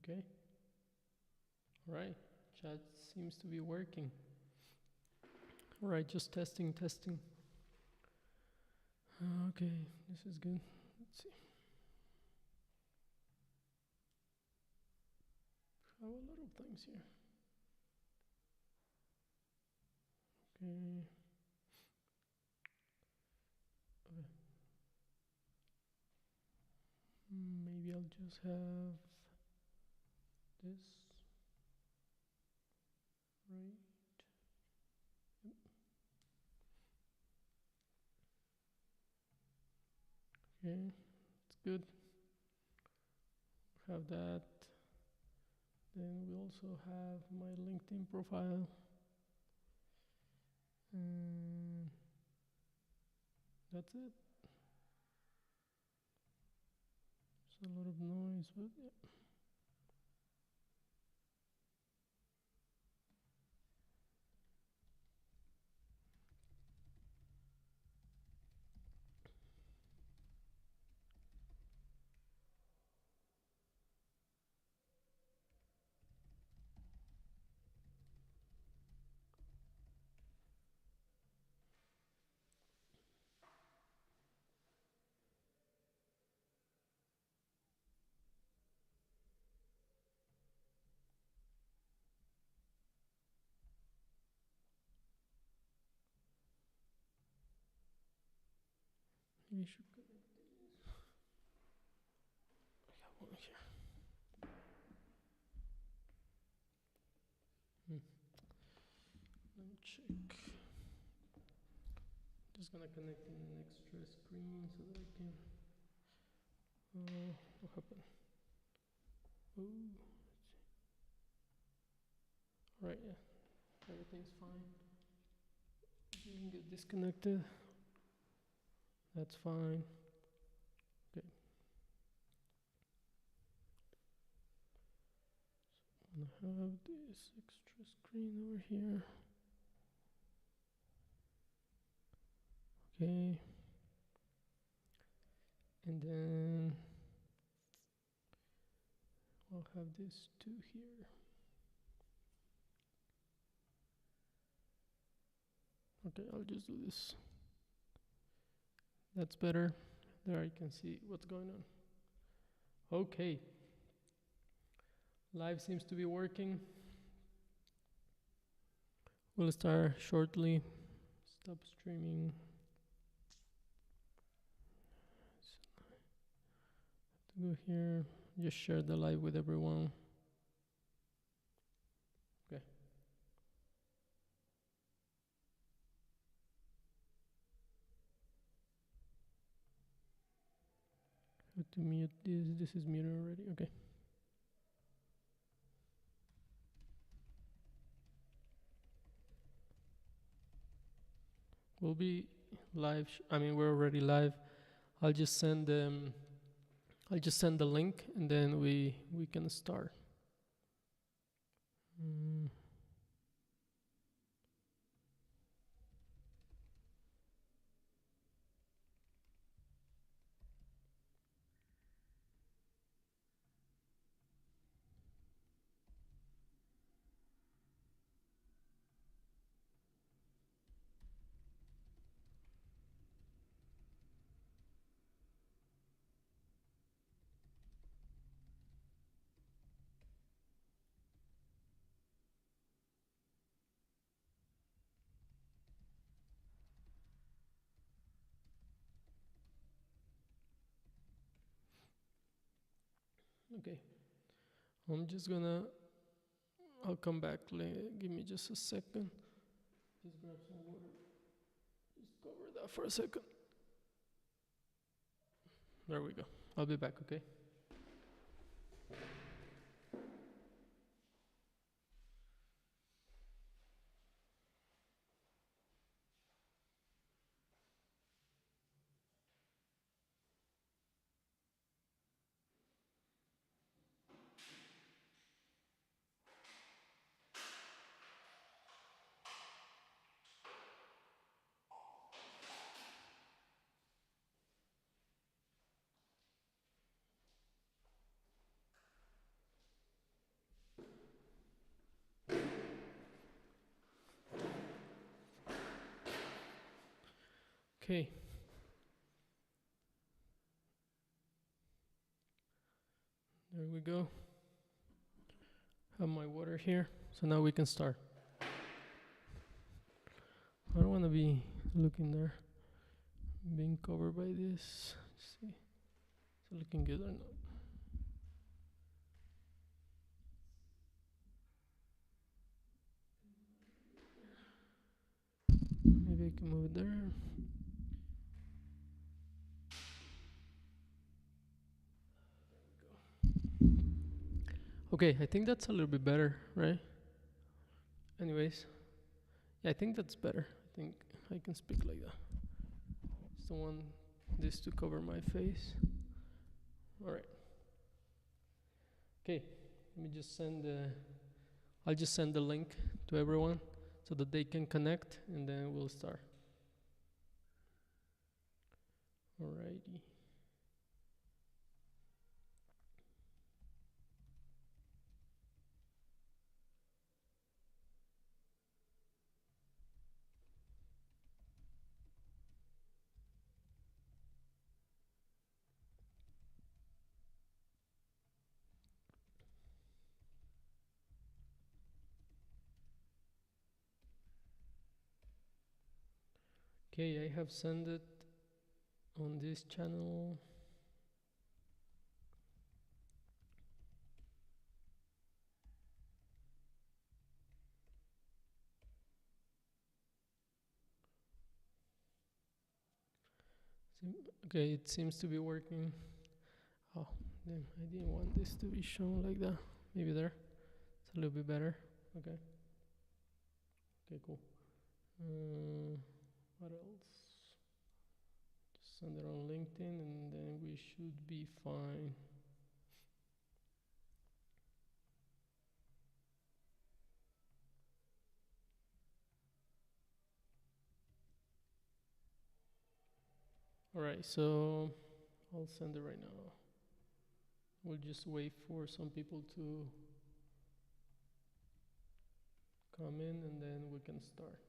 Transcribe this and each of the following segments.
Okay. All right. Chat seems to be working. All right, just testing. Okay, this is good. Let's see. I have a lot of things here. Okay. Maybe I'll just have this right. Yep. Okay, it's good. Have that. Then we also have my LinkedIn profile. And that's it. It's a lot of noise, but yeah. You should connect these. I have one here. Let me check. Just gonna connect in an extra screen so that I can. What happened? Oh, right, yeah. Everything's fine. Didn't get disconnected. That's fine. Okay. So I'm gonna have this extra screen over here. Okay. And then I'll have this two here. Okay, I'll just do this. That's better. There I can see what's going on. Okay. Live seems to be working. We'll start shortly. Stop streaming. To go here, just share the live with everyone. Okay. How to mute this? This is muted already. Okay. We'll be live. We're already live. I'll just send the link and then we can start. Okay. I'll come back. Give me just a second. Just grab some water. Just cover that for a second. There we go. I'll be back, okay? Okay. There we go. Have my water here. So now we can start. I don't want to be looking there, being covered by this. Let's see, is it looking good or not? Maybe I can move it there. Okay, I think that's a little bit better, right? Anyways, yeah, I think that's better. I think I can speak like that. Just don't want this to cover my face. All right. Okay, let me just send I'll just send the link to everyone so that they can connect, and then we'll start. Alrighty. Okay, I have sent it on this channel. Okay, it seems to be working. Oh, damn, I didn't want this to be shown like that. Maybe there. It's a little bit better. Okay. Okay, cool. What else? Just send it on LinkedIn and then we should be fine. Alright, so I'll send it right now. We'll just wait for some people to come in and then we can start.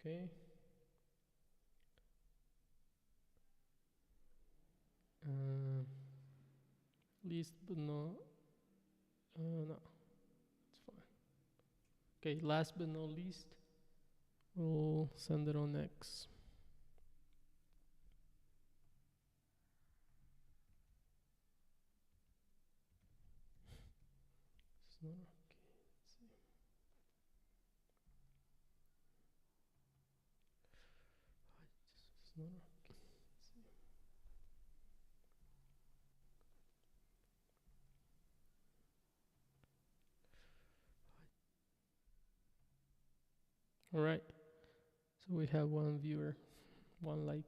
Okay. Least but not, no, it's fine. Okay, last but not least, we'll send it on X. It's not okay. Let's see. It's not okay. Let's see. All right. So we have one viewer, one like.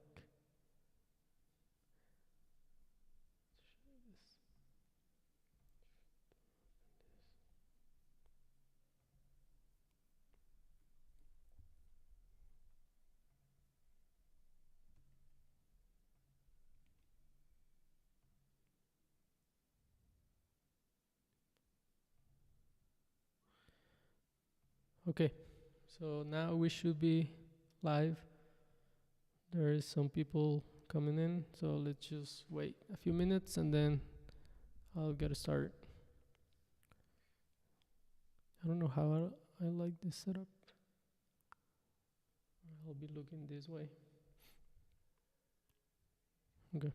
Okay, so now we should be live. There is some people coming in, so let's just wait a few minutes and then I'll get started. I don't know how I like this setup. I'll be looking this way. Okay.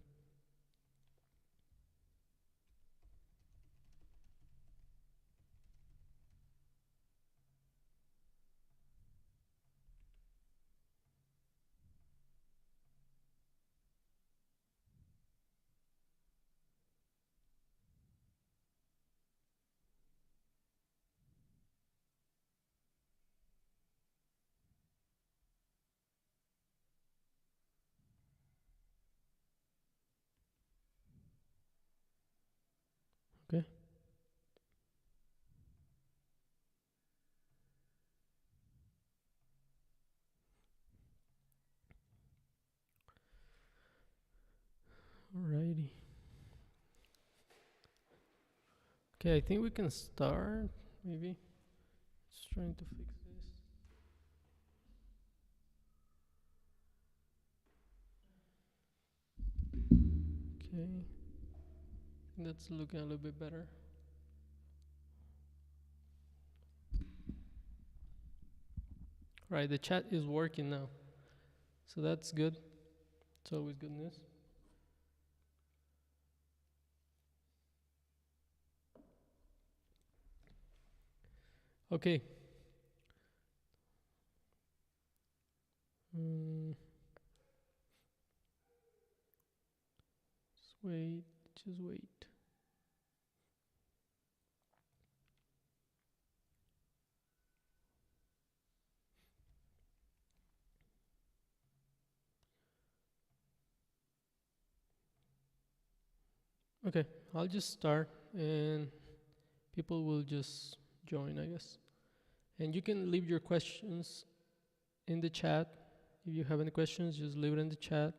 Okay. Alrighty. Okay, I think we can start. Maybe just trying to fix this. Okay, that's looking a little bit better. Right, the chat is working now, so that's good. It's always good news. Okay. Just wait, just wait. Okay, I'll just start and people will just join, I guess. And you can leave your questions in the chat. If you have any questions, just leave it in the chat.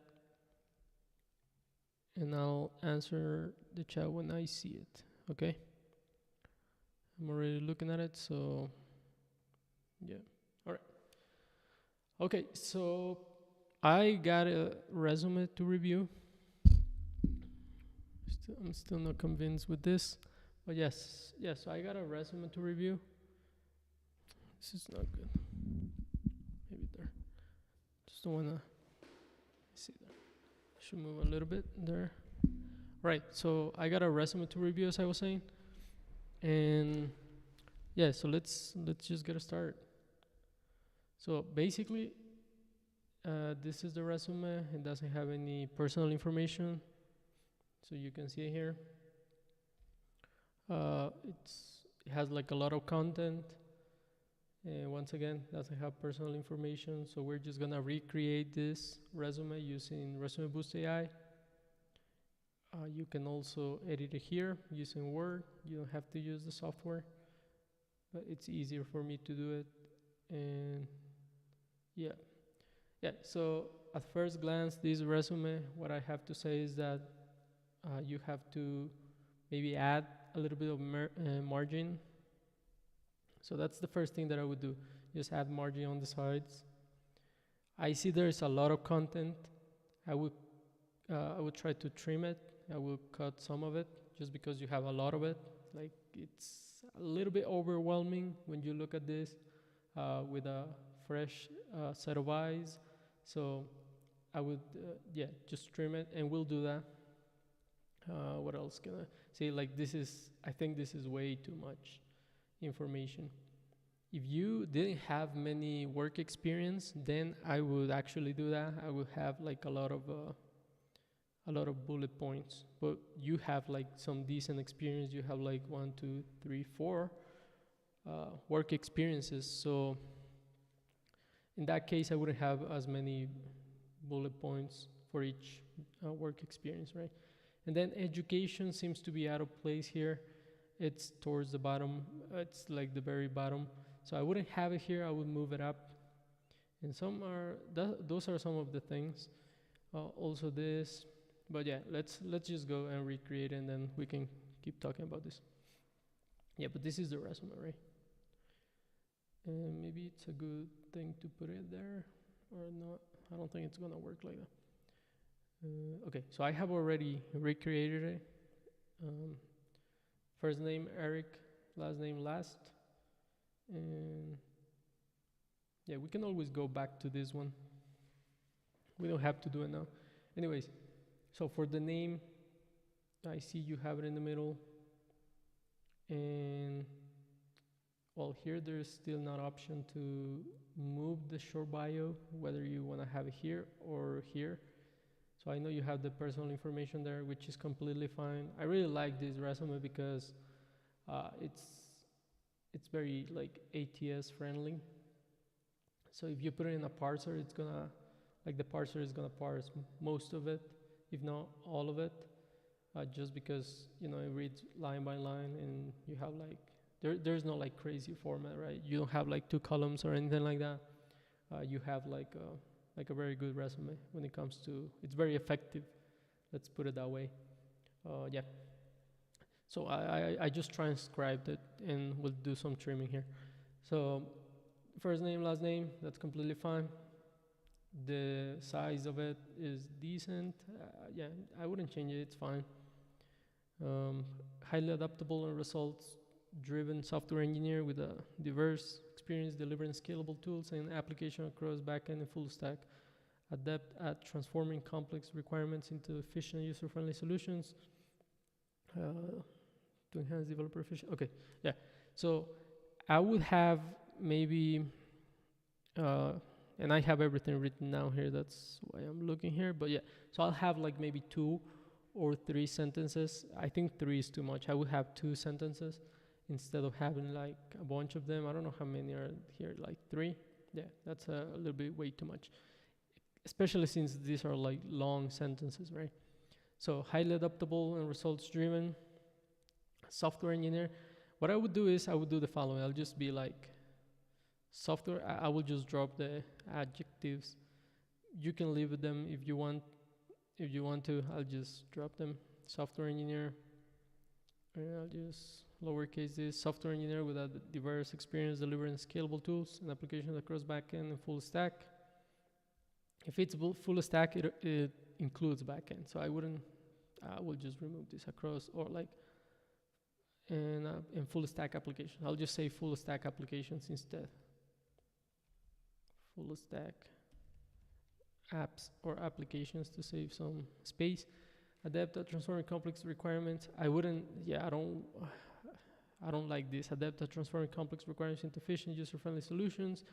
And I'll answer the chat when I see it, okay? I'm already looking at it, so yeah. All right. Okay, so I got a resume to review. I'm still not convinced with this, but yes, so I got a resume to review. This is not good. Maybe there. Just don't wanna see there. Should move a little bit there. Right. So I got a resume to review, as I was saying, and yeah. So let's just get started. So basically, this is the resume. It doesn't have any personal information, so you can see it here. It has like a lot of content. And once again, doesn't have personal information, so we're just gonna recreate this resume using Resume Boost AI. You can also edit it here using Word. You don't have to use the software, but it's easier for me to do it. And yeah. So at first glance, this resume, what I have to say is that you have to maybe add a little bit of margin. So that's the first thing that I would do. Just add margin on the sides. I see there's a lot of content. I would try to trim it. I will cut some of it just because you have a lot of it. Like, it's a little bit overwhelming when you look at this with a fresh set of eyes. So I would just trim it, and we'll do that. What else can I say? Like, I think this is way too much information. If you didn't have many work experience, then I would actually do that. I would have like a lot of bullet points. But you have like some decent experience. You have like 1, 2, 3, 4 work experiences. So in that case, I wouldn't have as many bullet points for each work experience, right? And then education seems to be out of place here. It's towards the bottom. It's like the very bottom. So I wouldn't have it here. I would move it up. And those are some of the things. Also this. But yeah, let's just go and recreate it, and then we can keep talking about this. Yeah, but this is the resume, right? And maybe it's a good thing to put it there or not. I don't think it's gonna work like that. Okay, so I have already recreated it. First name Eric, last name Last. And yeah, we can always go back to this one. We don't have to do it now. Anyways, so for the name, I see you have it in the middle. And well, here there's still not option to move the short bio, whether you want to have it here or here. So I know you have the personal information there, which is completely fine. I really like this resume because it's very like ATS friendly. So if you put it in a parser, it's gonna, like, the parser is gonna parse most of it, if not all of it, just because, you know, it reads line by line, and you have like, there's no like crazy format, right? You don't have like 2 columns or anything like that. You have like a very good resume when it comes to, it's very effective. Let's put it that way. Yeah. So I just transcribed it and we'll do some trimming here. So first name, last name, that's completely fine. The size of it is decent. Yeah, I wouldn't change it, it's fine. Highly adaptable and results driven software engineer with a diverse experience delivering scalable tools and application across backend and full stack. Adept at transforming complex requirements into efficient user-friendly solutions. To enhance developer efficiency. Okay, yeah. So I would have maybe, and I have everything written down here. That's why I'm looking here. But yeah, so I'll have like maybe 2 or 3 sentences. I think 3 is too much. I would have 2 sentences instead of having like a bunch of them. I don't know how many are here, like 3. Yeah, that's a little bit way too much, especially since these are like long sentences, right? So highly adaptable and results driven software engineer. What I would do is I would do the following. I'll just be like software. I will just drop the adjectives. You can leave them if you want. If you want to, I'll just drop them. Software engineer. And I'll just lowercase this. Software engineer with a diverse experience delivering scalable tools and applications across backend and full stack. If it's full stack, it includes backend. So I will just remove this across or like and full stack applications. I'll just say full stack applications instead. Full stack apps or applications to save some space. Adept at transforming complex requirements. I don't like this. Adept at transforming complex requirements into efficient, user-friendly solutions.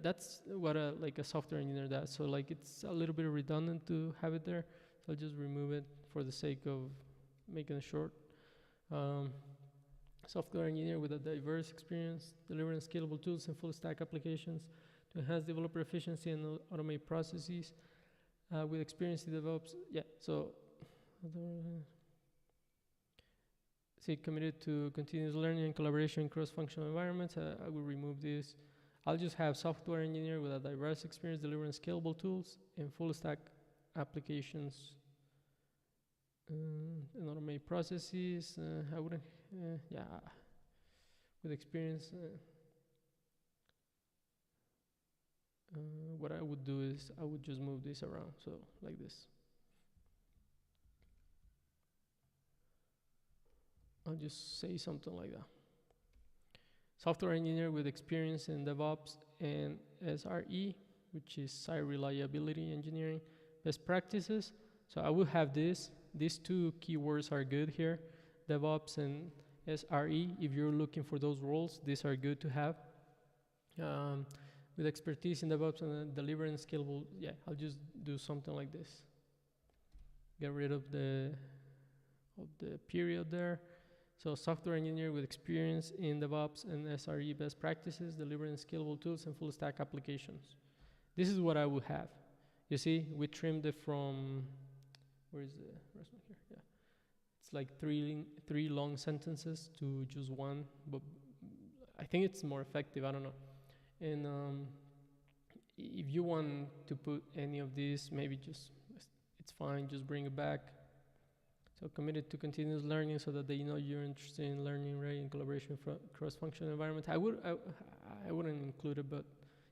That's what a software engineer does. So like it's a little bit redundant to have it there. So I'll just remove it for the sake of making it short. Software engineer with a diverse experience delivering scalable tools and full stack applications to enhance developer efficiency and automate processes with experience in DevOps. Yeah, so committed to continuous learning and collaboration in cross-functional environments. I will remove this. I'll just have software engineer with a diverse experience delivering scalable tools and full stack applications and automate processes. I wouldn't, with experience. What I would do is I would just move this around, so like this. I'll just say something like that. Software engineer with experience in DevOps and SRE, which is site reliability engineering best practices. So I will have this. These 2 keywords are good here, DevOps and SRE. If you're looking for those roles, these are good to have. With expertise in DevOps and delivering scalable, I'll just do something like this. Get rid of the period there. So software engineer with experience in DevOps and SRE best practices, delivering scalable tools and full stack applications. This is what I would have. You see, we trimmed it from, where's my here? Yeah, it's like 3 long sentences to just 1, but I think it's more effective. I don't know. And if you want to put any of these, maybe it's fine. Just bring it back. So committed to continuous learning, so that they know you're interested in learning, right? In collaboration cross-functional environment. I wouldn't include it, but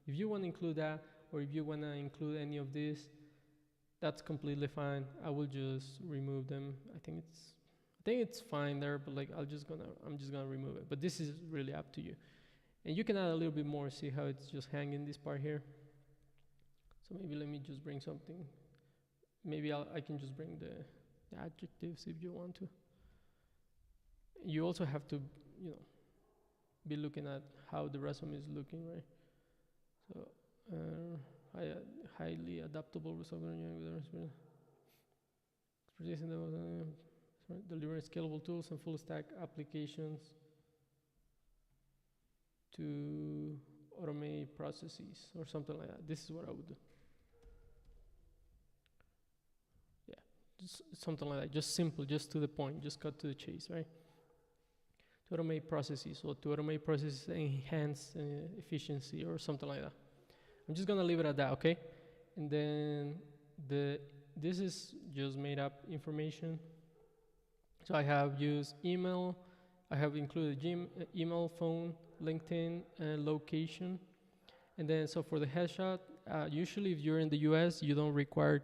if you want to include that, or if you want to include any of this, that's completely fine. I will just remove them. I think it's fine there, but like I'm just gonna remove it. But this is really up to you, and you can add a little bit more. See how it's just hanging this part here. So maybe let me just bring something. Maybe I can just bring the adjectives if you want to. You also have to, be looking at how the resume is looking, right? So, highly adaptable with software engineering with expertise in delivering scalable tools and full stack applications to automate processes or something like that. This is what I would do. Just something like that, just simple, just to the point, just cut to the chase, right? To automate processes, or to automate processes enhance efficiency or something like that. I'm just gonna leave it at that, okay? And then this is just made up information. So I have used email, I have included email, phone, LinkedIn, and location. And then so for the headshot, usually if you're in the US, you're not required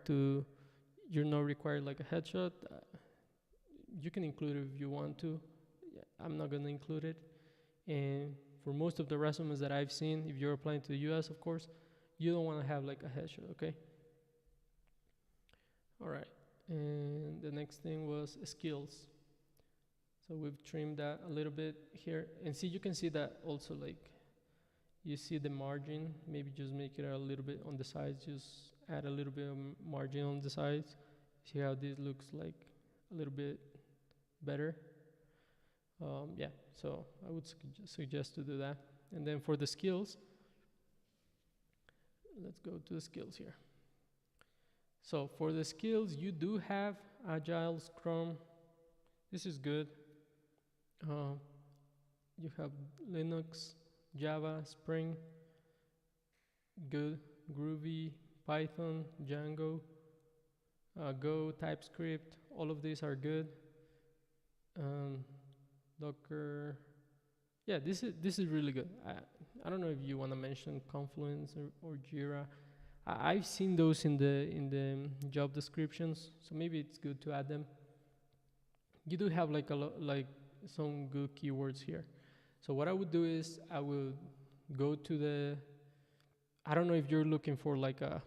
like a headshot. You can include it if you want to. Yeah, I'm not gonna include it. And for most of the resumes that I've seen, if you're applying to the US, of course, you don't want to have like a headshot, okay? All right. And the next thing was skills. So we've trimmed that a little bit here. And see, you can see that also, like, you see the margin. Maybe just make it a little bit on the sides. Just add a little bit of margin on the sides. See how this looks like a little bit better. Yeah, so I would suggest to do that. And then for the skills, let's go to the skills here. So for the skills, you do have Agile, Scrum. This is good. You have Linux, Java, Spring, good, Groovy, Python, Django, Go, TypeScript. All of these are good. Docker. Yeah, this is really good. I don't know if you want to mention Confluence or Jira. I've seen those in the job descriptions, so maybe it's good to add them. You do have like some good keywords here. So what I would do is I would go to the. I don't know if you're looking for like a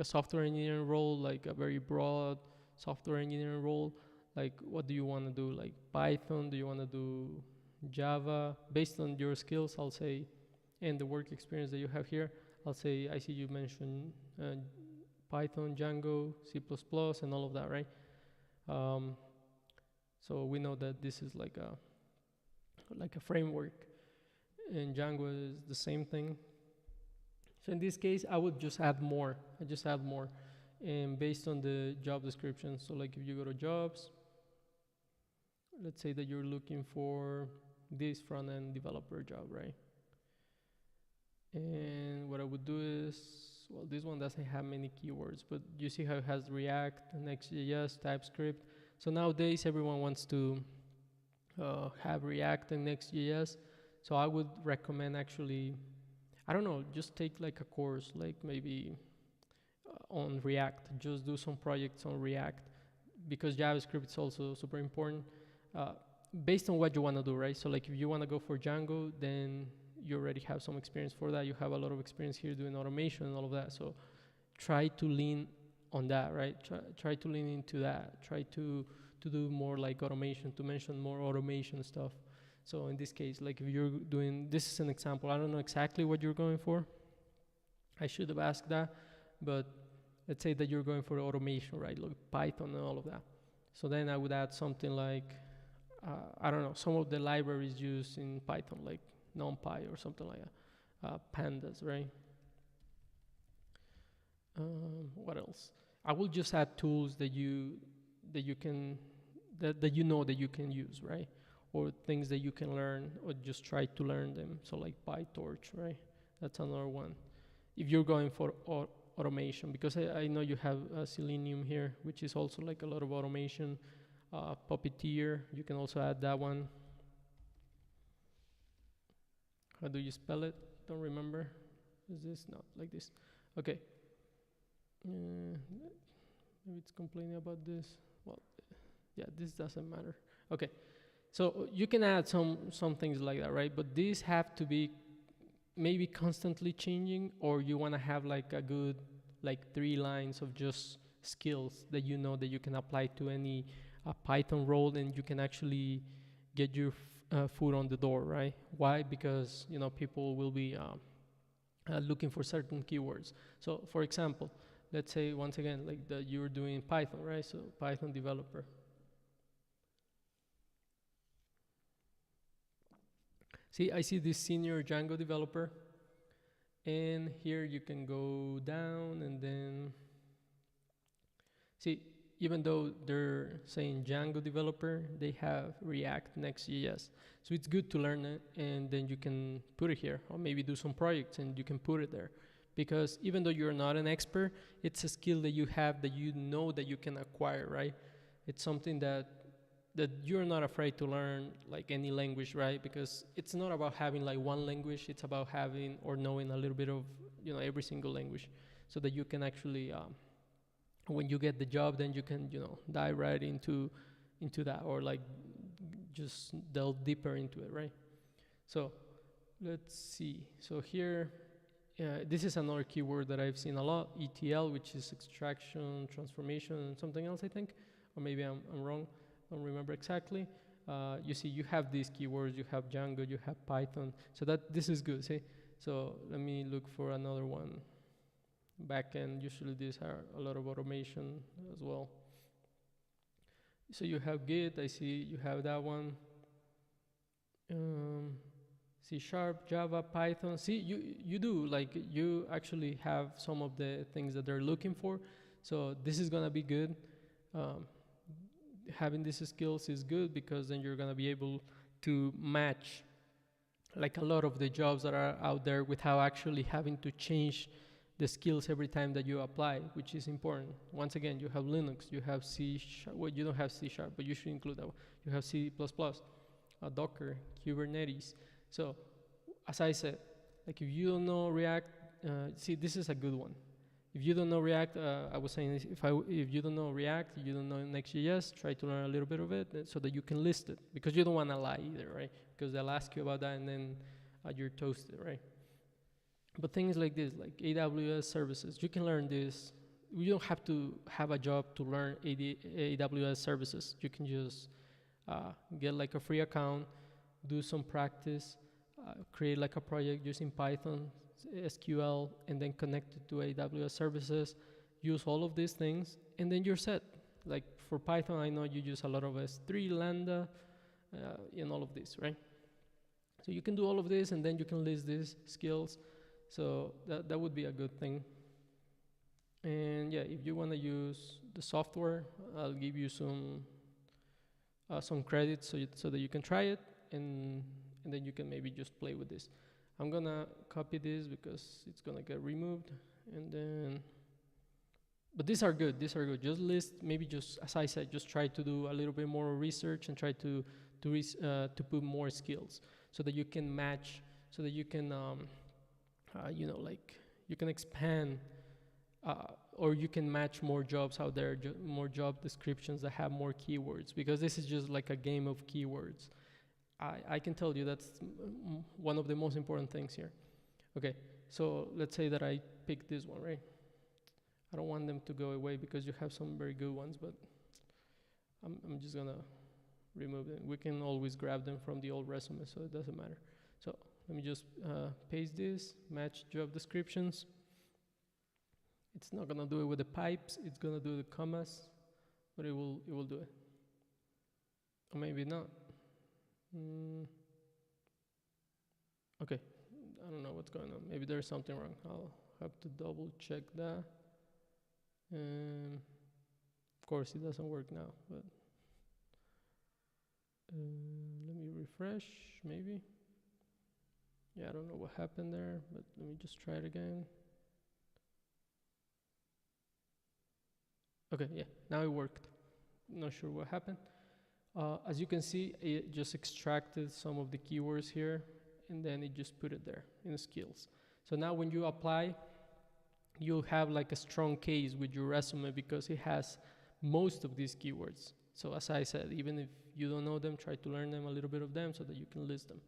software engineering role, like a very broad software engineering role. Like, what do you want to do? Like Python? Do you want to do Java? Based on your skills, I'll say, and the work experience that you have here, I'll say, I see you mentioned Python, Django, C++, and all of that, right? So we know that this is like a framework, and Django is the same thing. So in this case, I would just add more. I just add more, and based on the job description. So like if you go to jobs, let's say that you're looking for this front-end developer job, right? And what I would do is, well, this one doesn't have many keywords, but you see how it has React, Next.js, TypeScript. So nowadays, everyone wants to have React and Next.js. So I would recommend actually, I don't know, just take like a course, like maybe on React. Just do some projects on React, because JavaScript is also super important. Based on what you want to do, right? So like if you want to go for Django, then you already have some experience for that. You have a lot of experience here doing automation and all of that. So try to lean on that, right? Try to lean into that. Try to do more like automation, to mention more automation stuff. So in this case, like if you're doing, this is an example. I don't know exactly what you're going for. I should have asked that, but let's say that you're going for automation, right? Like Python and all of that. So then I would add something like, I don't know, some of the libraries used in Python, like NumPy or something like that. Pandas, right? What else? I will just add tools that you can use, right? Or things that you can learn, or just try to learn them. So like PyTorch, right? That's another one. If you're going for automation, because I know you have Selenium here, which is also like a lot of automation. Puppeteer, you can also add that one. How do you spell it? Don't remember. Is this not like this? Okay. Maybe it's complaining about this. Well, yeah, this doesn't matter. Okay. So you can add some things like that, right? But these have to be maybe constantly changing, or you want to have like a good, like 3 lines of just skills that you know that you can apply to any Python role, and you can actually get your foot on the door, right? Why? Because people will be looking for certain keywords. So for example, let's say once again, like that you're doing Python, right? So Python developer. See, I see this senior Django developer, and here you can go down, and then see, even though they're saying Django developer, they have React Next.js. So it's good to learn it, and then you can put it here, or maybe do some projects and you can put it there. Because even though you're not an expert, it's a skill that you have that you know that you can acquire, right? It's something that that you're not afraid to learn like any language, right? Because it's not about having like one language, it's about having or knowing a little bit of, you know, every single language, so that you can actually when you get the job, then you can, you know, dive right into that, or like just delve deeper into it, right? So let's see. So here, this is another keyword that I've seen a lot, ETL, which is extraction, transformation, and something else, I think, or maybe I'm wrong, don't remember exactly. You see, you have these keywords, you have Django, you have Python, so that this is good, see? So let me look for another one. Backend, usually these are a lot of automation as well. So you have Git, I see you have that one. C#, Java, Python. See, you do, like, you actually have some of the things that they're looking for. So this is gonna be good. Having these skills is good, because then you're gonna be able to match like a lot of the jobs that are out there without actually having to change the skills every time that you apply, which is important. Once again, you have Linux, you have C#, well, you don't have C#, but you should include that one. You have C++, Docker, Kubernetes. So, as I said, like if you don't know React, see, this is a good one. If you don't know React, I was saying, if you don't know React, you don't know Next.js, try to learn a little bit of it so that you can list it, because you don't want to lie either, right? Because they'll ask you about that and then you're toasted, right? But things like this, like AWS services, you can learn this. You don't have to have a job to learn AWS services. You can just get like a free account, do some practice, create like a project using Python, SQL, and then connect it to AWS services, use all of these things, and then you're set. Like for Python, I know you use a lot of S3, Lambda, and all of this, right? So you can do all of this, and then you can list these skills. So that would be a good thing. And yeah, if you want to use the software, I'll give you some credits so that you can try it, and then you can maybe just play with this. I'm gonna copy this because it's gonna get removed, and then. But these are good. These are good. Just list, maybe just as I said, just try to do a little bit more research and try to put more skills so that you can match, so that you can you know, like you can expand, or you can match more jobs out there, more job descriptions that have more keywords, because this is just like a game of keywords. I can tell you that's one of the most important things here. Okay, so let's say that I pick this one, right? I don't want them to go away because you have some very good ones, but I'm just gonna remove them. We can always grab them from the old resume, so it doesn't matter. So let me just paste this, match job descriptions. It's not gonna do it with the pipes, it's gonna do the commas, but it will do it. Or maybe not. Okay, I don't know what's going on. Maybe there's something wrong. I'll have to double check that. Of course, it doesn't work now, but let me refresh, maybe. Yeah, I don't know what happened there, but let me just try it again. Okay, yeah, now it worked. Not sure what happened. As you can see, it just extracted some of the keywords here, and then it just put it there in the skills. So now when you apply, you'll have like a strong case with your resume because it has most of these keywords. So as I said, even if you don't know them, try to learn them, a little bit of them, so that you can list them.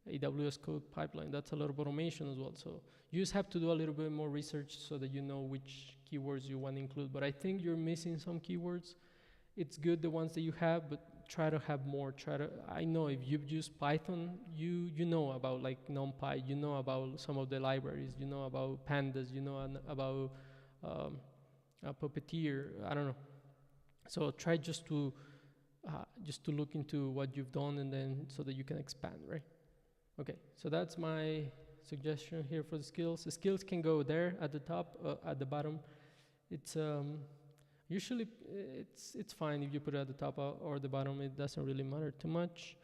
AWS code pipeline, that's a lot of automation as well. So you just have to do a little bit more research so that you know which keywords you want to include. But I think you're missing some keywords. It's good the ones that you have, but try to have more. I know if you've used Python, you know about like NumPy, you know about some of the libraries, you know about pandas, you know about Puppeteer, I don't know. So try just to look into what you've done, and then so that you can expand, right? Okay, so that's my suggestion here for the skills. The skills can go there at the top, at the bottom. It's usually it's fine if you put it at the top or the bottom. It doesn't really matter too much.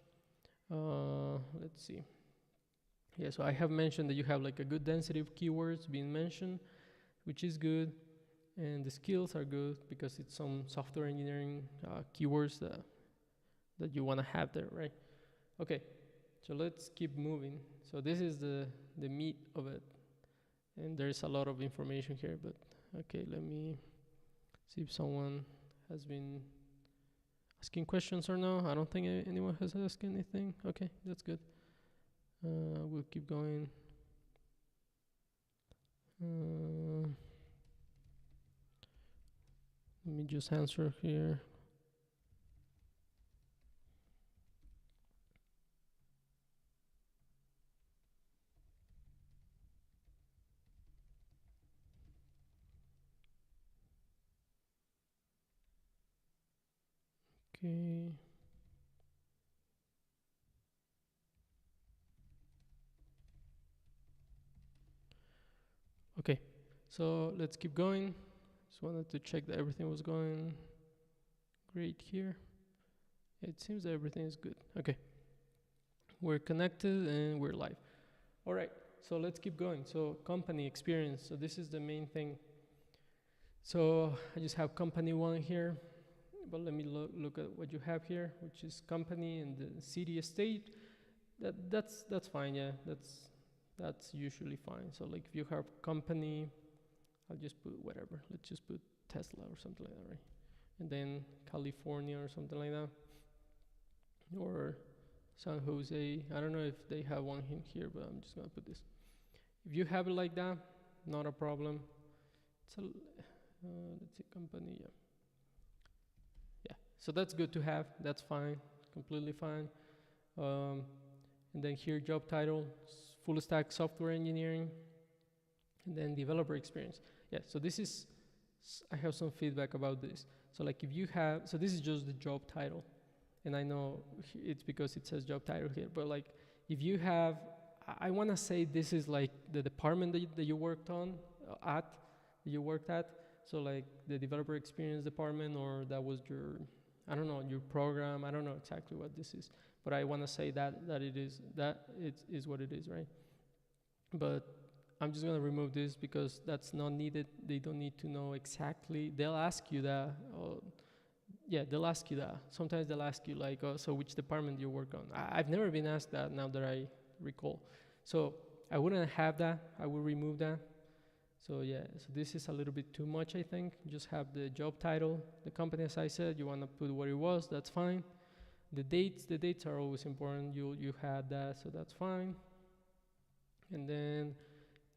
Let's see. Yeah, so I have mentioned that you have like a good density of keywords being mentioned, which is good, and the skills are good because it's some software engineering keywords that that you want to have there, right? Okay, so let's keep moving. So this is the meat of it, and there's a lot of information here. But okay, let me see if someone has been asking questions or no. I don't think anyone has asked anything. Okay, that's good. We'll keep going. Let me just answer here. Okay. Okay, so let's keep going. Just wanted to check that everything was going great here. It seems that everything is good. Okay, we're connected and we're live. All right, so let's keep going. So company experience. So this is the main thing. So I just have company one here, but let me look at what you have here, which is company and the city state. That's fine. Yeah, that's usually fine. So like if you have company, I'll just put whatever. Let's just put Tesla or something like that, right? And then California or something like that, or San Jose. I don't know if they have one in here, but I'm just gonna put this. If you have it like that, not a problem. It's a let's see, company. Yeah. So that's good to have. That's fine. Completely fine. And then here, job title, full stack software engineering, and then developer experience. Yeah, so this is, I have some feedback about this. So like if you have, so this is just the job title. And I know it's because it says job title here, but like if you have, I want to say this is like the department that you worked on, that you worked at. So like the developer experience department, or that was your, I don't know, your program. I don't know exactly what this is, but I want to say that it is what it is, right? But I'm just gonna remove this because that's not needed. They don't need to know exactly. They'll ask you that. Yeah, they'll ask you that. Sometimes they'll ask you like, oh, so which department you work on? I've never been asked that now that I recall. So I wouldn't have that. I will remove that. So yeah, so this is a little bit too much, I think. Just have the job title, the company, as I said. You want to put what it was, that's fine. The dates are always important. You had that, so that's fine. And then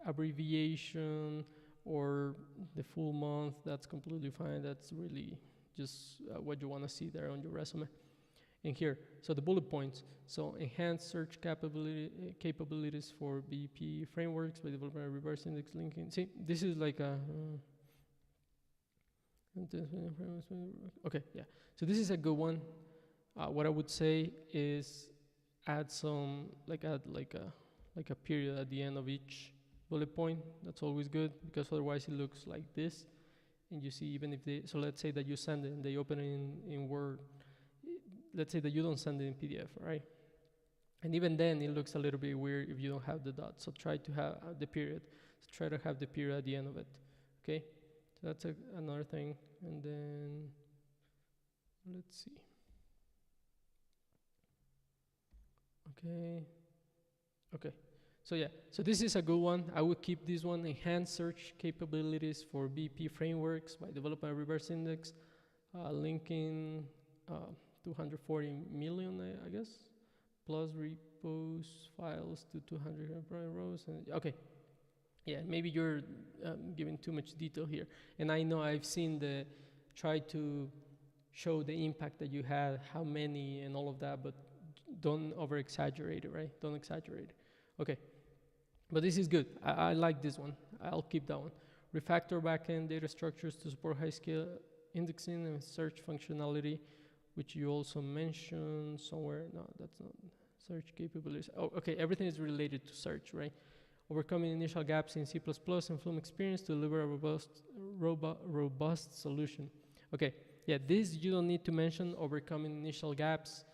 abbreviation or the full month, that's completely fine. That's really just what you want to see there on your resume. And here, so the bullet points. So enhanced search capabilities for BP frameworks by developing a reverse index linking. See, this is like a okay, yeah. So this is a good one. What I would say is add some like a period at the end of each bullet point. That's always good because otherwise it looks like this. And you see, even if they, so let's say that you send it and they open it in Word. Let's say that you don't send it in PDF, right? And even then, it looks a little bit weird if you don't have the dot. So try to have the period. So try to have the period at the end of it, okay? So that's another thing. And then, let's see. Okay. So yeah, so this is a good one. I would keep this one. Enhanced search capabilities for BP frameworks by developing a reverse index, linking 240 million, I guess, plus repos files to 200 rows. And okay, yeah, maybe you're giving too much detail here. And I know I've seen try to show the impact that you had, how many and all of that, but don't over exaggerate it, right? Don't exaggerate it. Okay, but this is good. I like this one. I'll keep that one. Refactor backend data structures to support high scale indexing and search functionality, which you also mentioned somewhere. No, that's not search capabilities. Oh, okay, everything is related to search, right? Overcoming initial gaps in C++ and Flume experience to deliver a robust solution. Okay, yeah, this you don't need to mention, overcoming initial gaps.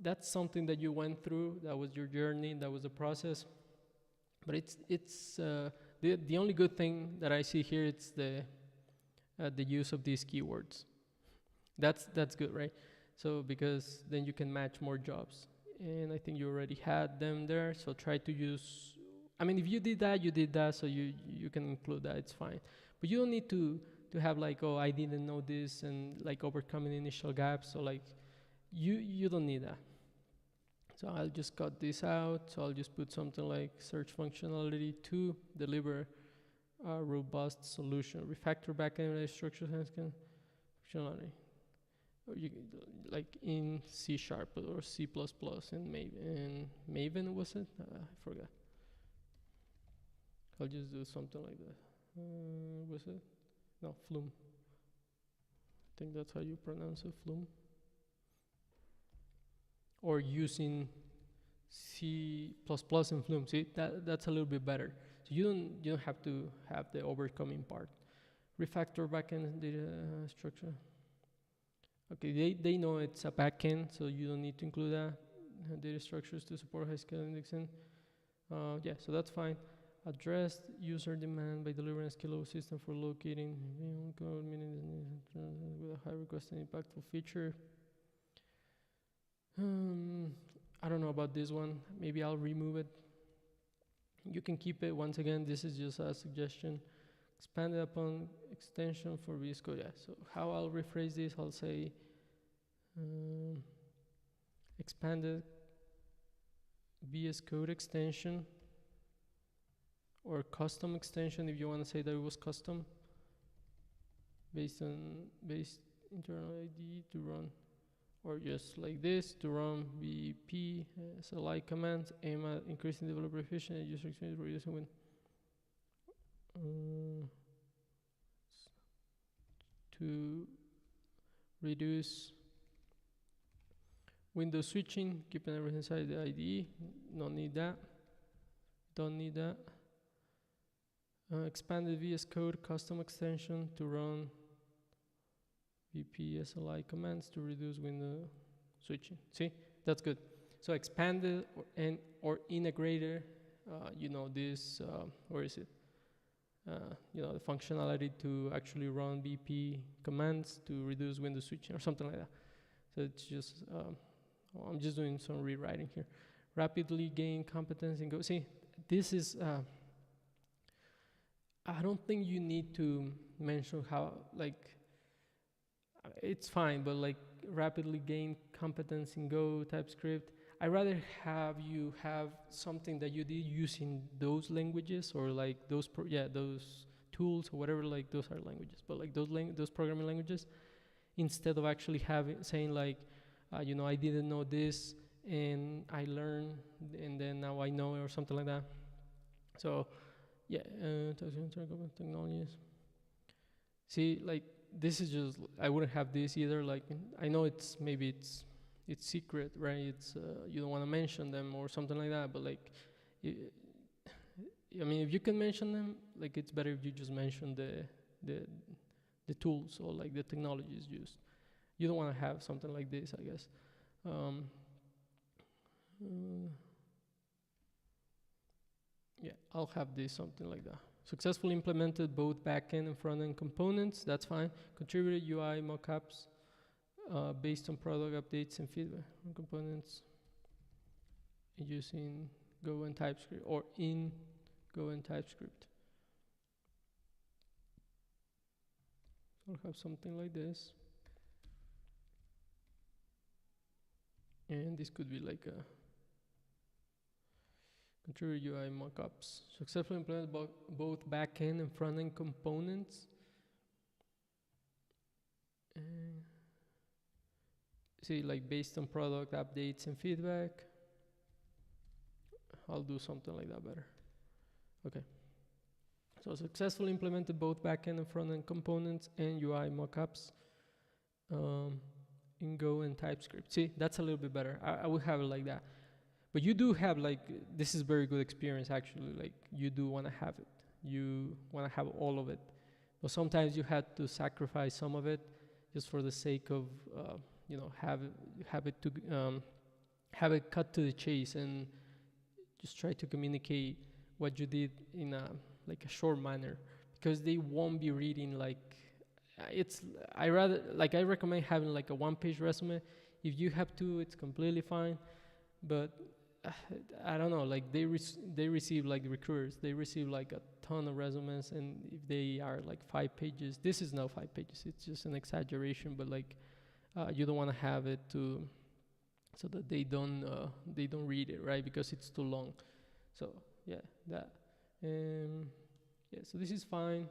That's something that you went through. That was your journey. That was the process. But it's the only good thing that I see here. It's the use of these keywords. That's good, right? So because then you can match more jobs, and I think you already had them there. So try to use. I mean, if you did that, you did that. So you can include that. It's fine. But you don't need to have like, oh, I didn't know this, and like overcoming initial gaps. So like you don't need that. So I'll just cut this out. So I'll just put something like search functionality to deliver a robust solution. Refactor backend structure functionality. Or you like in C sharp or C++ and Maven was it? I forgot. I'll just do something like that. Was it? No, Flume. I think that's how you pronounce it, Flume. Or using C++ and Flume. See, that's a little bit better. So you don't have to have the overcoming part. Refactor backend data structure. Okay, they know it's a backend, so you don't need to include that. Data structures to support high-scale indexing. Yeah, so that's fine. Address user demand by delivering a scalable system for locating code with a high request and impactful feature. I don't know about this one. Maybe I'll remove it. You can keep it. Once again, this is just a suggestion. Expanded upon extension for VS Code. Yeah. So how I'll rephrase this? I'll say expanded VS Code extension or custom extension if you want to say that it was custom based internal ID to run, or just like this to run VP SLI commands aim at increasing developer efficiency and user experience reducing when to reduce window switching, keeping everything inside the IDE. Don't need that. Expanded VS Code custom extension to run VP SLI commands to reduce window switching. See, that's good. So expanded or integrated, this, where is it? The functionality to actually run VP commands to reduce window switching or something like that. So it's just, I'm just doing some rewriting here. Rapidly gain competence in Go. See, this is, I don't think you need to mention how, it's fine, but like rapidly gain competence in Go, TypeScript. I'd rather have you have something that you did using those languages or like those tools or whatever, like those are languages, but like those programming languages, instead of actually saying like, I didn't know this and I learned and then now I know it or something like that. So yeah, technologies. See, like this is just, I wouldn't have this either. Like I know it's secret, right? It's you don't want to mention them or something like that. But like, I mean, if you can mention them, like it's better if you just mention the tools or like the technologies used. You don't want to have something like this, I guess. Yeah, I'll have this something like that. Successfully implemented both backend and front-end components. That's fine. Contributed UI mockups based on product updates and feedback on components using Go and TypeScript or in Go and TypeScript. So I'll have something like this. And this could be like a contribute UI mockups. Successfully implemented both backend and front-end components. See, like based on product updates and feedback. I'll do something like that better. Okay. So successfully implemented both backend and front-end components and UI mockups in Go and TypeScript. See, that's a little bit better. I would have it like that. But you do have this is very good experience actually. Like you do want to have it. You want to have all of it. But sometimes you had to sacrifice some of it just for the sake of have it cut to the chase and just try to communicate what you did in a short manner, because they won't be reading I recommend having like a one-page resume. If you have to, it's completely fine. But uh, I don't know, like they receive like recruiters, they receive like a ton of resumes, and if they are like 5 pages, this is not 5 pages. It's just an exaggeration, but like you don't want to have it to so that they don't read it, right? Because it's too long. So yeah, that. Um, yeah, so this is fine.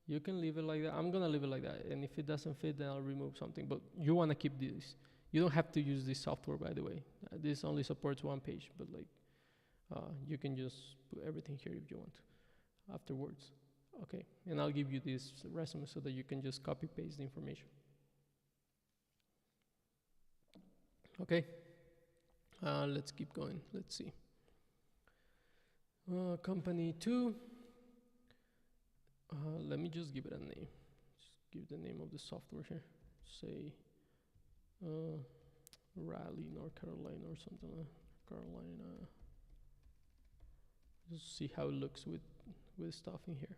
You can leave it like that. I'm gonna leave it like that, and if it doesn't fit, then I'll remove something. But you wanna keep this. You don't have to use this software, by the way. This only supports one page, but like you can just put everything here if you want afterwards. Okay, and I'll give you this resume so that you can just copy paste the information. Okay, let's keep going. Let's see. Company 2. Let me just give it a name. Just give the name of the software here. Say Raleigh, North Carolina, or something like Carolina. Just see how it looks with stuff in here.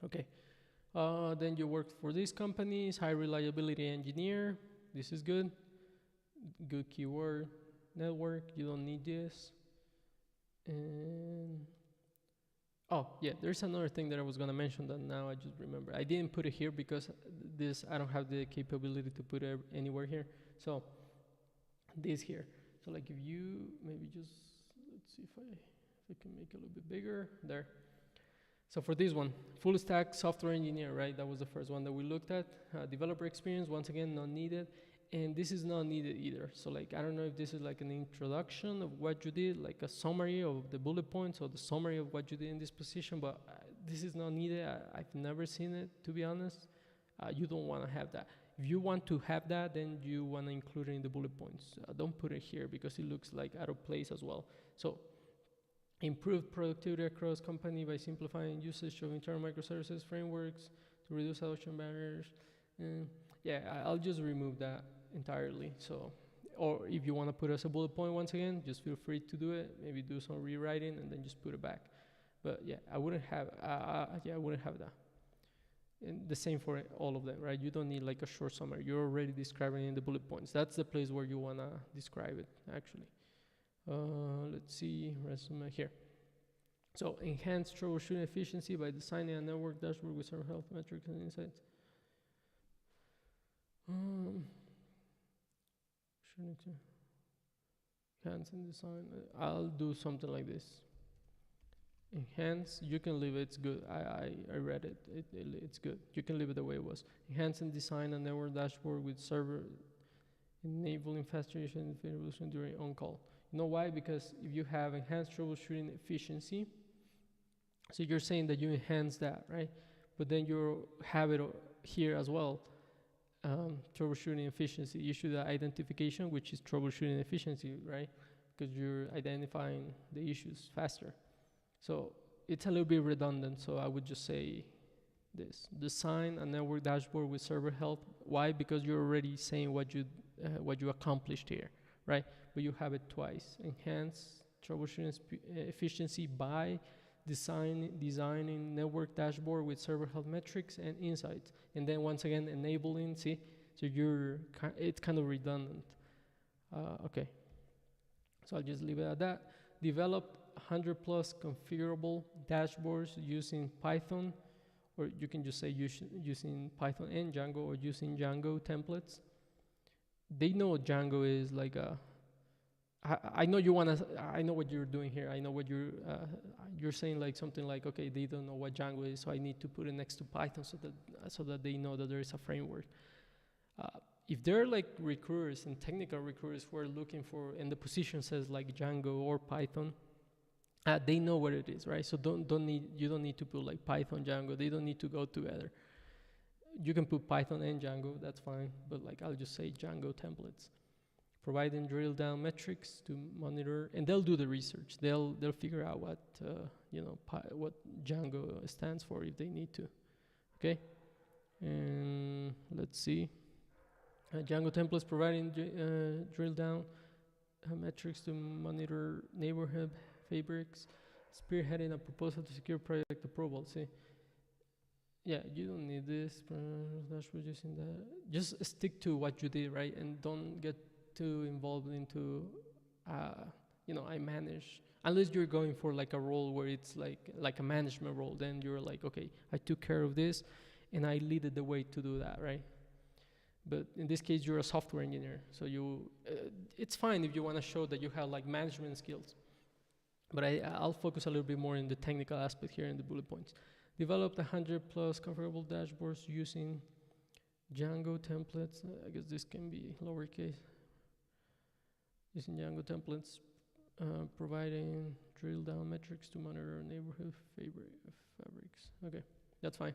Okay. Then you work for these companies, high reliability engineer. This is good. Good keyword. Network, you don't need this. And oh yeah, there's another thing that I was gonna mention that now I just remember. I didn't put it here because this I don't have the capability to put it anywhere here. So this here. So like if you maybe just let's see if I can make it a little bit bigger there. So for this one, full stack software engineer, right? That was the first one that we looked at. Developer experience, once again, not needed. And this is not needed either. So like, I don't know if this is like an introduction of what you did, like a summary of the bullet points or the summary of what you did in this position, but this is not needed. I've never seen it, to be honest. You don't want to have that. If you want to have that, then you want to include it in the bullet points. Don't put it here because it looks like out of place as well. So improve productivity across company by simplifying usage of internal microservices frameworks to reduce adoption barriers. Yeah, I'll just remove that entirely. So, or if you want to put as a bullet point once again, just feel free to do it. Maybe do some rewriting and then just put it back. But yeah, I wouldn't have. I wouldn't have that. And the same for all of them, right? You don't need like a short summary. You're already describing in the bullet points. That's the place where you wanna describe it, actually. Let's see, resume here. So enhance troubleshooting efficiency by designing a network dashboard with server health metrics and insights. Enhance and design. I'll do something like this. Enhance, you can leave it, it's good. I read it. It's good. You can leave it the way it was. Enhance and design a network dashboard with server enabling faster evolution during on-call. You know why? Because if you have enhanced troubleshooting efficiency, so you're saying that you enhance that, right? But then you have it here as well. Troubleshooting efficiency, issue the identification, which is troubleshooting efficiency, right? Because you're identifying the issues faster. So it's a little bit redundant, so I would just say this. Design a network dashboard with server health. Why? Because you're already saying what you accomplished here, right? But you have it twice. Enhance troubleshooting efficiency by designing network dashboard with server health metrics and insights. And then once again, enabling, see? So it's kind of redundant. Okay. So I'll just leave it at that. Develop 100 plus configurable dashboards using Python, or you can just say using Python and Django, or using Django templates. They know what Django is like I know you wanna. I know what you're doing here. I know what you're saying, like something like, okay, they don't know what Django is, so I need to put it next to Python so that they know that there is a framework. If they're like recruiters and technical recruiters who are looking for, and the position says like Django or Python, they know what it is, right? So you don't need to put like Python, Django. They don't need to go together. You can put Python and Django, that's fine. But like I'll just say Django templates. Providing drill down metrics to monitor, and they'll do the research. They'll figure out what what Django stands for if they need to. Okay, and let's see. Django templates providing drill down metrics to monitor neighborhood fabrics, spearheading a proposal to secure project approval. See, Yeah, you don't need this dashboard using that. Just stick to what you did, right? And don't get too involved into, I manage. Unless you're going for like a role where it's like a management role, then you're like, okay, I took care of this, and I leaded the way to do that, right? But in this case, you're a software engineer, so it's fine if you want to show that you have like management skills. But I'll focus a little bit more in the technical aspect here in the bullet points. Developed 100 plus configurable dashboards using Django templates. I guess this can be lowercase. Using Django templates, providing drill down metrics to monitor neighborhood fabrics. Okay, that's fine.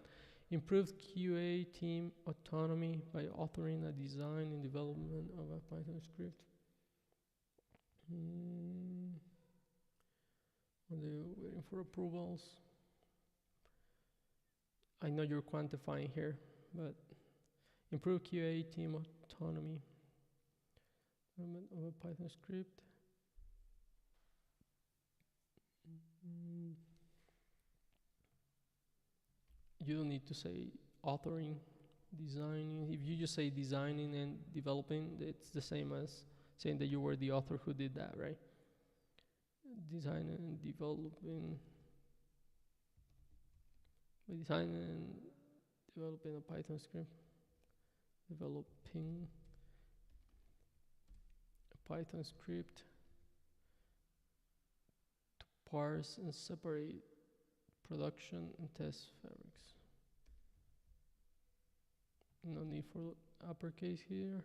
Improved QA team autonomy by authoring a design and development of a Python script. Are they waiting for approvals? I know you're quantifying here, but improve QA team autonomy. Development of a Python script. You don't need to say authoring, designing. If you just say designing and developing, it's the same as saying that you were the author who did that, right? Designing and developing. Designing and developing a Python script. Developing a Python script to parse and separate production and test fabrics. No need for uppercase here.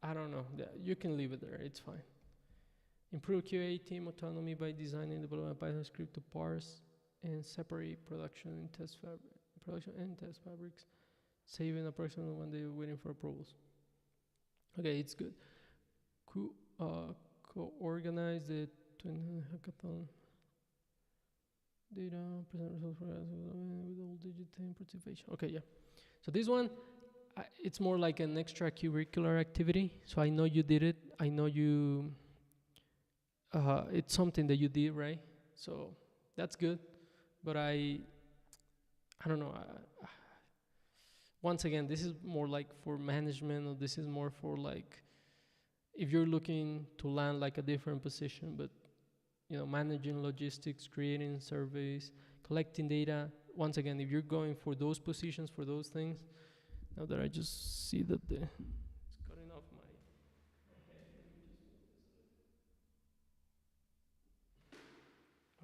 I don't know. You can leave it there. It's fine. Improve QA team autonomy by designing and developing a Python script to parse and separate production and test fabrics, saving approximately 1 day waiting for approvals. Okay, it's good. Co-organize the hackathon data, present results for with all digit and participation. Okay, yeah. So this one, it's more like an extracurricular activity. So I know you did it. I know you. It's something that you did, right? So that's good. But I don't know. Once again, this is more like for management, or this is more for like if you're looking to land like a different position, but managing logistics, creating surveys, collecting data. Once again, if you're going for those positions, for those things, now that I just see that it's cutting off my.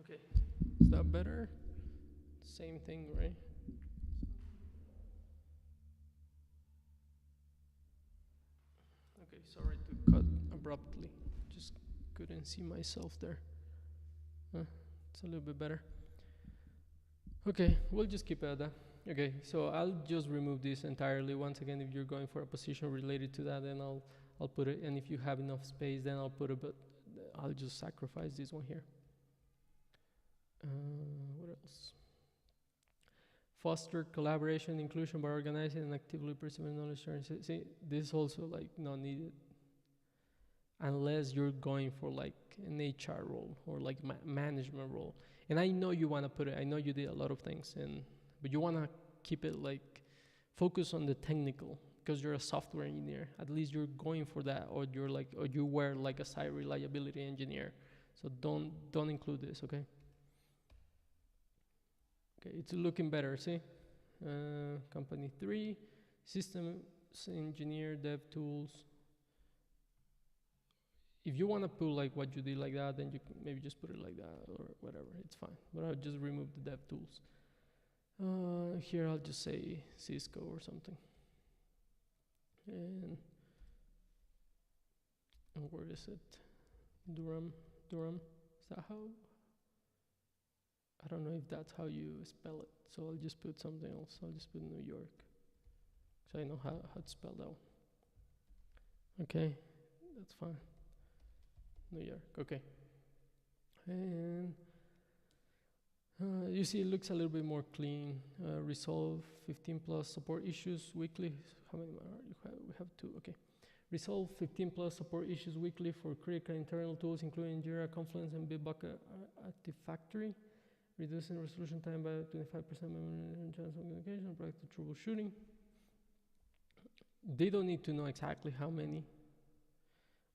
Okay, is that better? Same thing, right? Okay, sorry to cut abruptly. Just couldn't see myself there. It's a little bit better. Okay, we'll just keep it at that. Okay, so I'll just remove this entirely. Once again, if you're going for a position related to that, then I'll put it. And if you have enough space, then I'll put it. But I'll just sacrifice this one here. What else? Foster collaboration, inclusion by organizing and actively pursuing knowledge sharing. See, this is also like not needed unless you're going for like an HR role or like management role. And I know you want to put it. I know you did a lot of things, but you want to keep it like focus on the technical because you're a software engineer. At least you're going for that, or you were like a site reliability engineer. So don't include this, okay? Okay, it's looking better. See, company 3, systems engineer, dev tools. If you want to put like what you did like that, then you can maybe just put it like that or whatever. It's fine. But I'll just remove the dev tools. Here I'll just say Cisco or something. And where is it? Durham. Is that how? I don't know if that's how you spell it. So I'll just put something else. I'll just put New York. So I know how to spell that one. Okay, that's fine. New York, okay. And you see it looks a little bit more clean. Resolve 15 plus support issues weekly. How many more you have? We have 2, okay. Resolve 15 plus support issues weekly for critical internal tools, including Jira, Confluence, and Bitbucket Artifactory. reducing resolution time by 25%, memory chance of communication, practice troubleshooting. They don't need to know exactly how many.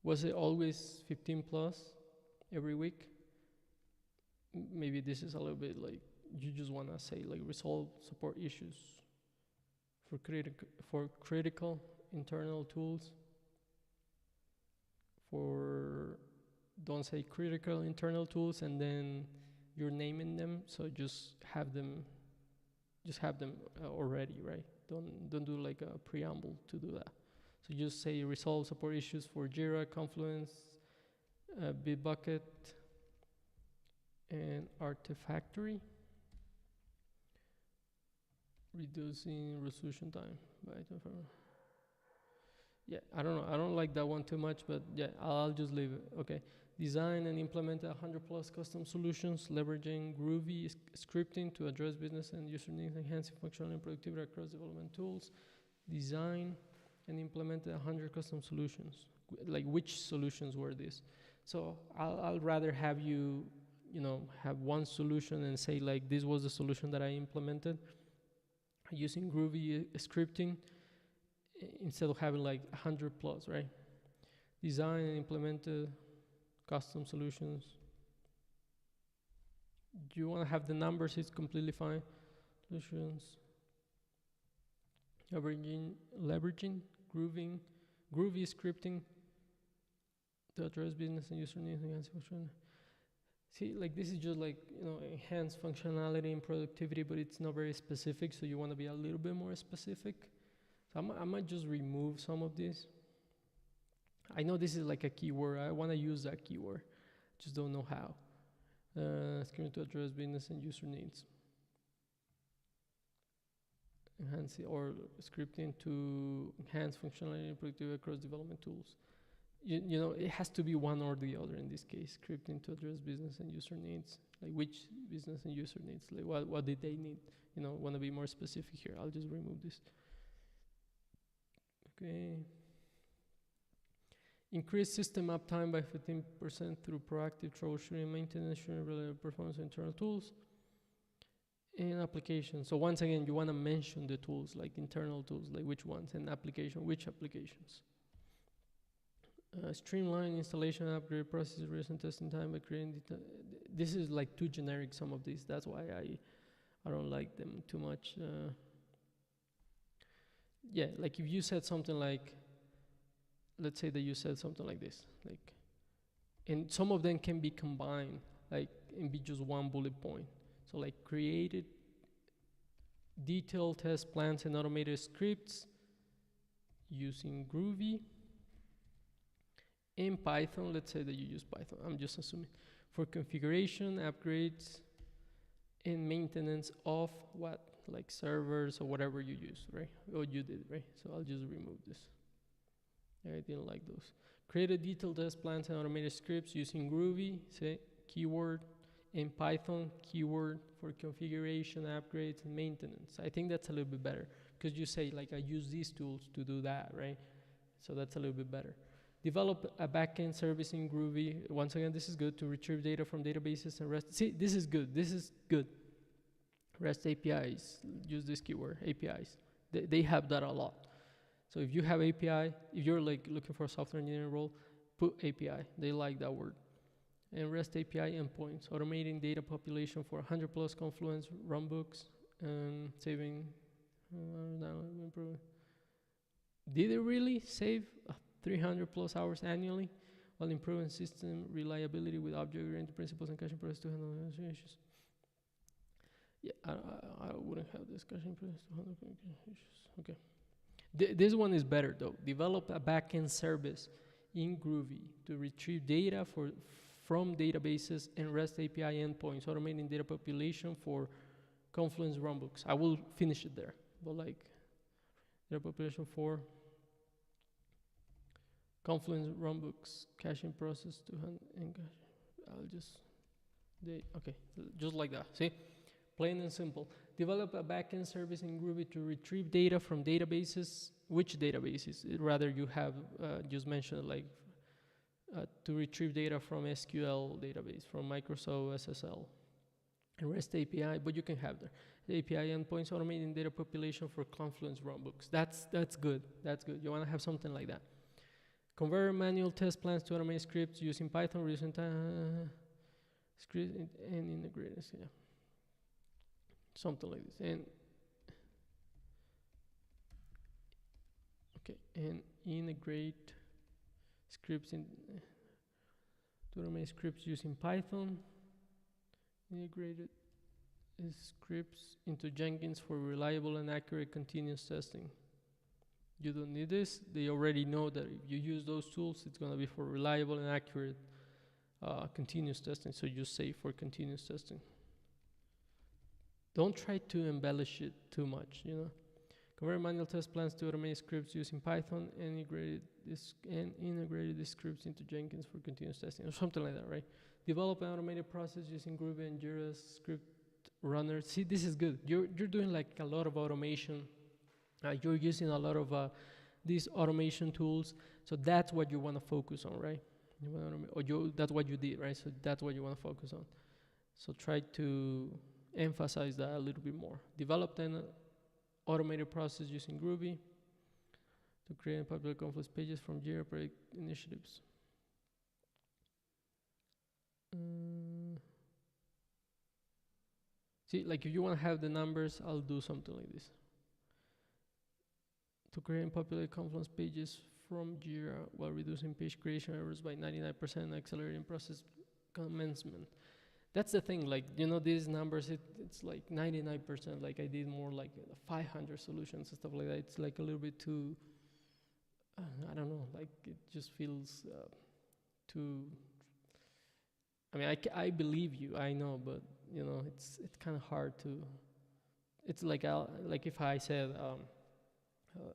Was it always 15 plus every week? Maybe this is a little bit like you just want to say like resolve support issues for critical internal tools. For don't say critical internal tools and then you're naming them, so just have them already, right? Don't do like a preamble to do that. So just say resolve support issues for Jira, Confluence, Bitbucket, and Artifactory. Reducing resolution time by 24. Yeah, I don't know. I don't like that one too much, but yeah, I'll just leave it. Okay. Design and implement 100 plus custom solutions, leveraging Groovy scripting to address business and user needs, enhancing functionality and productivity across development tools. Design and implement 100 custom solutions. Like which solutions were these? So I'll rather have you have one solution and say like this was the solution that I implemented using Groovy scripting instead of having like 100 plus, right? Design and implement custom solutions. Do you want to have the numbers? It's completely fine. Solutions. Leveraging Groovy scripting to address business and user needs, enhance functionality. See, like this is just like enhance functionality and productivity, but it's not very specific. So you want to be a little bit more specific. So I might just remove some of this. I know this is like a keyword. I want to use that keyword. Just don't know how. Scripting to address business and user needs. Enhance or scripting to enhance functionality and productivity across development tools. It has to be one or the other in this case. Scripting to address business and user needs. Like which business and user needs? Like what did they need? Want to be more specific here. I'll just remove this. Okay. Increase system uptime by 15% through proactive troubleshooting and maintenance, ensuring reliable performance of internal tools and applications. So once again, you want to mention the tools, like internal tools, like which ones, and which applications. Streamline installation and upgrade process, recent testing time by creating this is like too generic, some of these. That's why I don't like them too much. Yeah, like if you said something like, let's say that you said something like this, like, and some of them can be combined, like, and be just one bullet point. So like created detailed test plans and automated scripts using Groovy in Python. Let's say that you use Python, I'm just assuming, for configuration, upgrades, and maintenance of what, like servers or whatever you use, right? Or you did, right? So I'll just remove this. I didn't like those. Create a detailed test plans and automated scripts using Groovy, say keyword, in Python, keyword for configuration, upgrades, and maintenance. I think that's a little bit better because you say like I use these tools to do that, right? So that's a little bit better. Develop a backend service in Groovy. Once again, this is good to retrieve data from databases and REST. See, this is good. This is good. REST APIs. Use this keyword, APIs. They have that a lot. So if you have API, if you're like looking for a software engineering role, put API. They like that word. And REST API endpoints, automating data population for 100 plus Confluence runbooks and saving. Did it really save 300 plus hours annually while improving system reliability with object-oriented principles and caching process to handle issues? Yeah, I wouldn't have this caching process to handle issues. Okay. This one is better though. Develop a backend service in Groovy to retrieve data from databases and REST API endpoints, automating data population for Confluence runbooks. I will finish it there, but like data population for Confluence runbooks, caching process to handle. I'll just okay, just like that. See, plain and simple. Develop a backend service in Groovy to retrieve data from databases. Which databases? Rather, you have just mentioned like to retrieve data from SQL database, from Microsoft SSL, and REST API, but you can have the API endpoints automating data population for Confluence runbooks. That's good. That's good. You want to have something like that. Convert manual test plans to automate scripts using Python, reducing time, script and integrate this. Yeah, something like this. And okay, and integrate scripts in to automate scripts using Python. Integrated scripts into Jenkins for reliable and accurate continuous testing. You don't need this. They already know that if you use those tools, it's going to be for reliable and accurate continuous testing. So just say for continuous testing. Don't try to embellish it too much, you know. Convert manual test plans to automate scripts using Python and integrated these scripts into Jenkins for continuous testing, or something like that, right? Develop an automated process using Groovy and Jira script runner. See, this is good. You're doing like a lot of automation. You're using a lot of these automation tools. So that's what you want to focus on, right? That's what you did, right? So that's what you want to focus on. So try to emphasize that a little bit more. Develop an automated process using Groovy to create and public Confluence pages from Jira project initiatives. See, like if you want to have the numbers, I'll do something like this. To create and populate Confluence pages from Jira while reducing page creation errors by 99% and accelerating process commencement. That's the thing, like, you know, these numbers, it's like 99%, like I did more like 500 solutions and stuff like that. It's like a little bit too, I don't know, like it just feels too, I mean, I believe you, I know, but you know, it's kind of hard to, it's like if I said,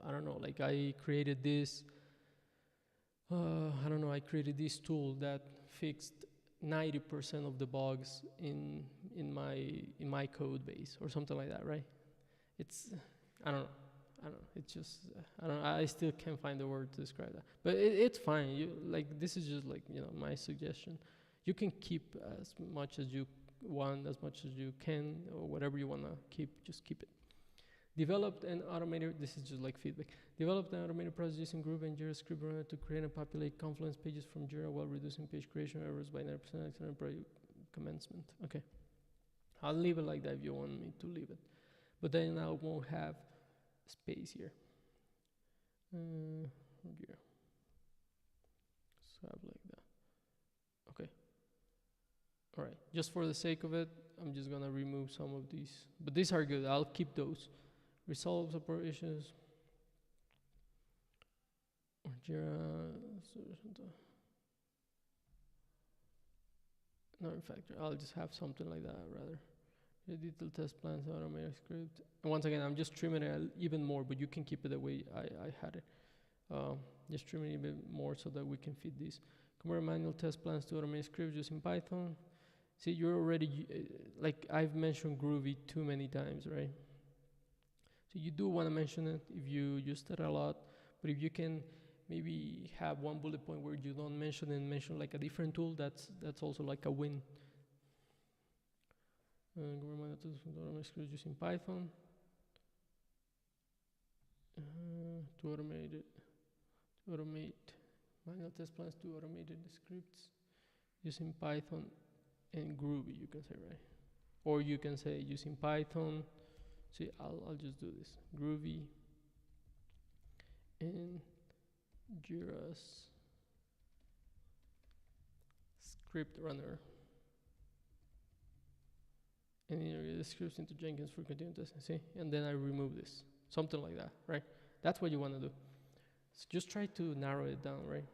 I don't know, like I created this, I don't know, I created this tool that fixed 90% of the bugs in my code base or something like that, right? It's, I don't know, it's just, I still can't find the word to describe that, but it's fine. You like, this is just like, you know, my suggestion. You can keep as much as you want, as much as you can, or whatever you want to keep, just keep it. Developed an automated, this is just like feedback. Developed an automated process using Groovy and Jira script runner to create and populate Confluence pages from Jira while reducing page creation errors by 9% accelerating project commencement. Okay. I'll leave it like that if you want me to leave it. But then I won't have space here. Jira. So I have like that. Okay. All right. Just for the sake of it, I'm just going to remove some of these. But these are good. I'll keep those. Resolve support issues. Jira. No, in fact, I'll just have something like that rather. The detailed test plans, automated script. And once again, I'm just trimming it even more, but you can keep it the way I had it. Just trimming it a bit more so that we can fit these. Convert manual test plans to automated scripts using Python. See, you're already, like I've mentioned Groovy too many times, right? So you do want to mention it if you use that a lot, but if you can maybe have one bullet point where you don't mention and mention like a different tool, that's also like a win. Scripts using Python to automate manual test plans to automated scripts using Python and Groovy, you can say, right? Or you can say using Python. See, I'll just do this. Groovy and Jira's script runner. And integrate the scripts into Jenkins for continuous testing. See? And then I remove this. Something like that, right? That's what you want to do. So just try to narrow it down, right?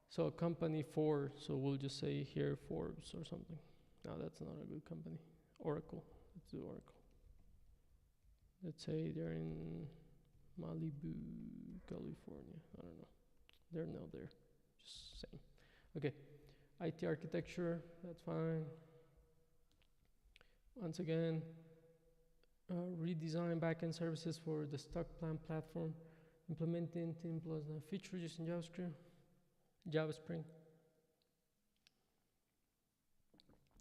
So a company for, so we'll just say here Forbes or something. No, that's not a good company. Oracle. Let's do Oracle. Let's say they're in Malibu, California. I don't know. They're not there. Just saying. Okay. IT architecture, that's fine. Once again, redesign backend services for the stock plan platform. Implementing Team Plus features using JavaScript, Java Spring.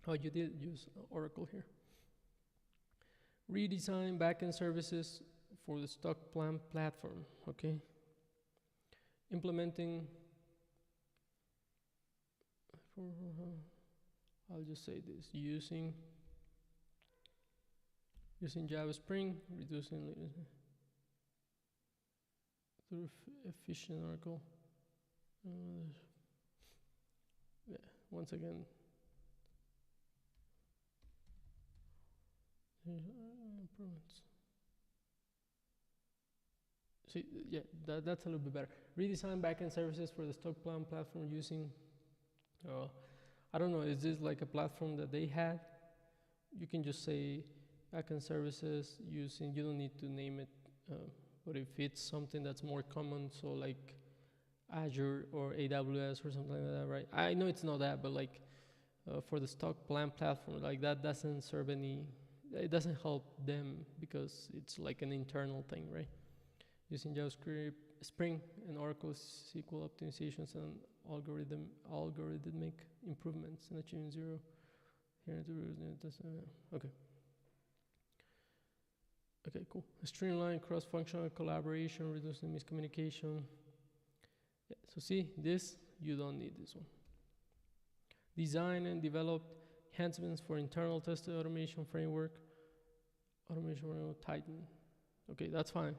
Oh, you did use Oracle here. Redesign backend services for the stock plan platform. Okay. Implementing. I'll just say this: using Java Spring, reducing through efficient Oracle. Yeah. Once again. Improvements. See, yeah, that's a little bit better. Redesign backend services for the stock plan platform using, I don't know, is this like a platform that they had? You can just say backend services using, you don't need to name it, but if it's something that's more common, so like Azure or AWS or something like that, right? I know it's not that, but like for the stock plan platform, like that doesn't serve any, it doesn't help them because it's like an internal thing, right? Using JavaScript, Spring, and Oracle SQL optimizations and algorithmic improvements and achieving zero. Here okay. Okay, cool. Streamline cross-functional collaboration, reducing miscommunication. Yeah, so see, this, you don't need this one. Design and develop enhancements for internal test automation framework. Automation framework Titan. Okay, that's fine.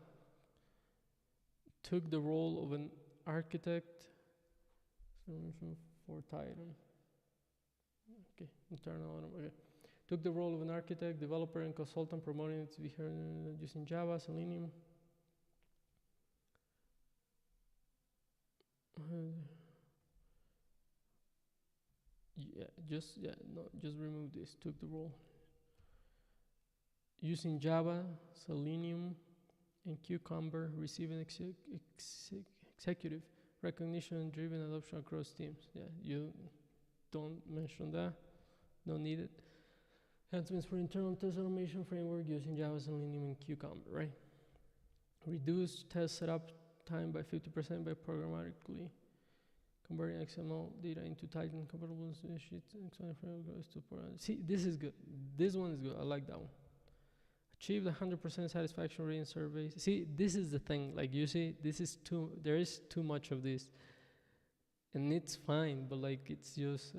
Took the role of an architect for Titan. Okay, internal. Okay. Took the role of an architect, developer, and consultant, promoting it to be using Java, Selenium. Just remove this. Took the role. Using Java, Selenium, and Cucumber, receiving executive recognition and driven adoption across teams. Yeah, you don't mention that. Don't need it. Enhancements for internal test automation framework using Java, Selenium, and Cucumber, right? Reduce test setup time by 50% by programmatically converting XML data into Titan compatible sheets and see, this is good. This one is good. I like that one. Achieve the 100% satisfaction rate in surveys. See, this is the thing. Like you see, there is too much of this, and it's fine. But like, it's just,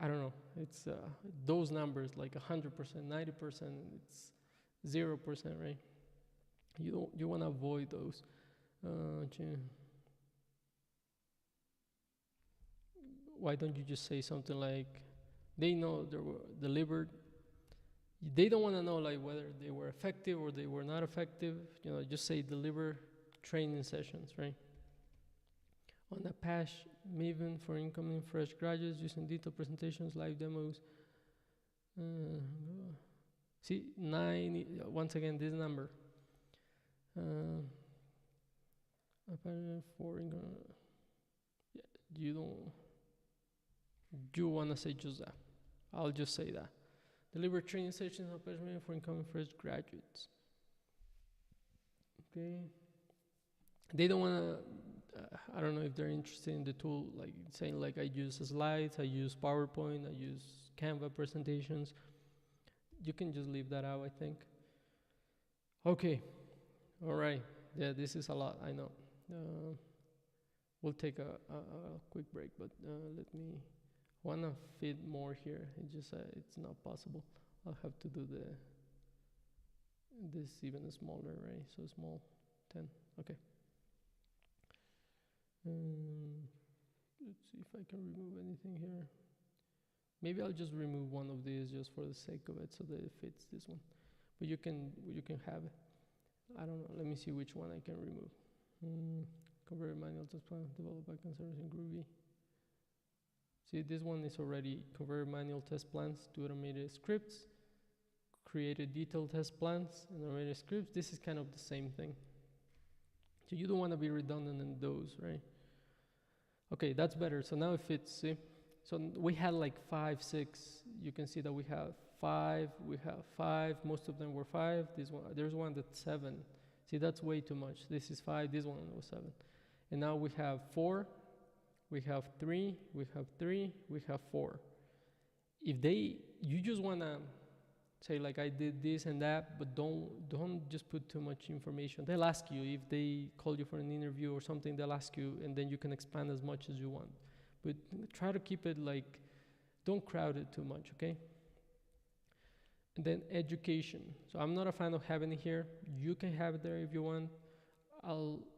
I don't know. It's those numbers, like 100%, 90%. It's 0%, right? You want to avoid those. Why don't you just say something like, they know they were delivered. They don't want to know like whether they were effective or they were not effective. You know, just say deliver training sessions, right? On Apache Maven for incoming fresh graduates using detailed presentations, live demos. See, 9, once again, this number. For yeah, you want to say just that. I'll just say that. Deliver training sessions on Apache Maven for incoming fresh graduates. Okay. They don't want to, I don't know if they're interested in the tool, like saying like I use slides, I use PowerPoint, I use Canva presentations. You can just leave that out, I think. Okay. All right. Yeah, this is a lot, I know. We'll take a quick break, but let me, wanna fit more here. It just it's not possible. I'll have to do this even smaller, right? So small, 10. Okay. Let's see if I can remove anything here. Maybe I'll just remove one of these just for the sake of it, so that it fits this one. But you can have it. I don't know. Let me see which one I can remove. Convert manual test plan, develop backend service in Groovy. See, this one is already convert manual test plans to automated scripts, created detailed test plans and automated scripts. This is kind of the same thing. So you don't want to be redundant in those, right? Okay, that's better. So now it fits, see? So we had like 5, 6. You can see that we have 5, we have 5. Most of them were 5. This one, there's one that's 7. See, that's way too much. This is 5, this one was 7. And now we have 4, we have 3, we have 3, we have 4. If you just wanna, say like I did this and that, but don't just put too much information. They'll ask you if they call you for an interview or something. They'll ask you, and then you can expand as much as you want. But try to keep it like, don't crowd it too much, okay? And then education. So I'm not a fan of having it here. You can have it there if you want.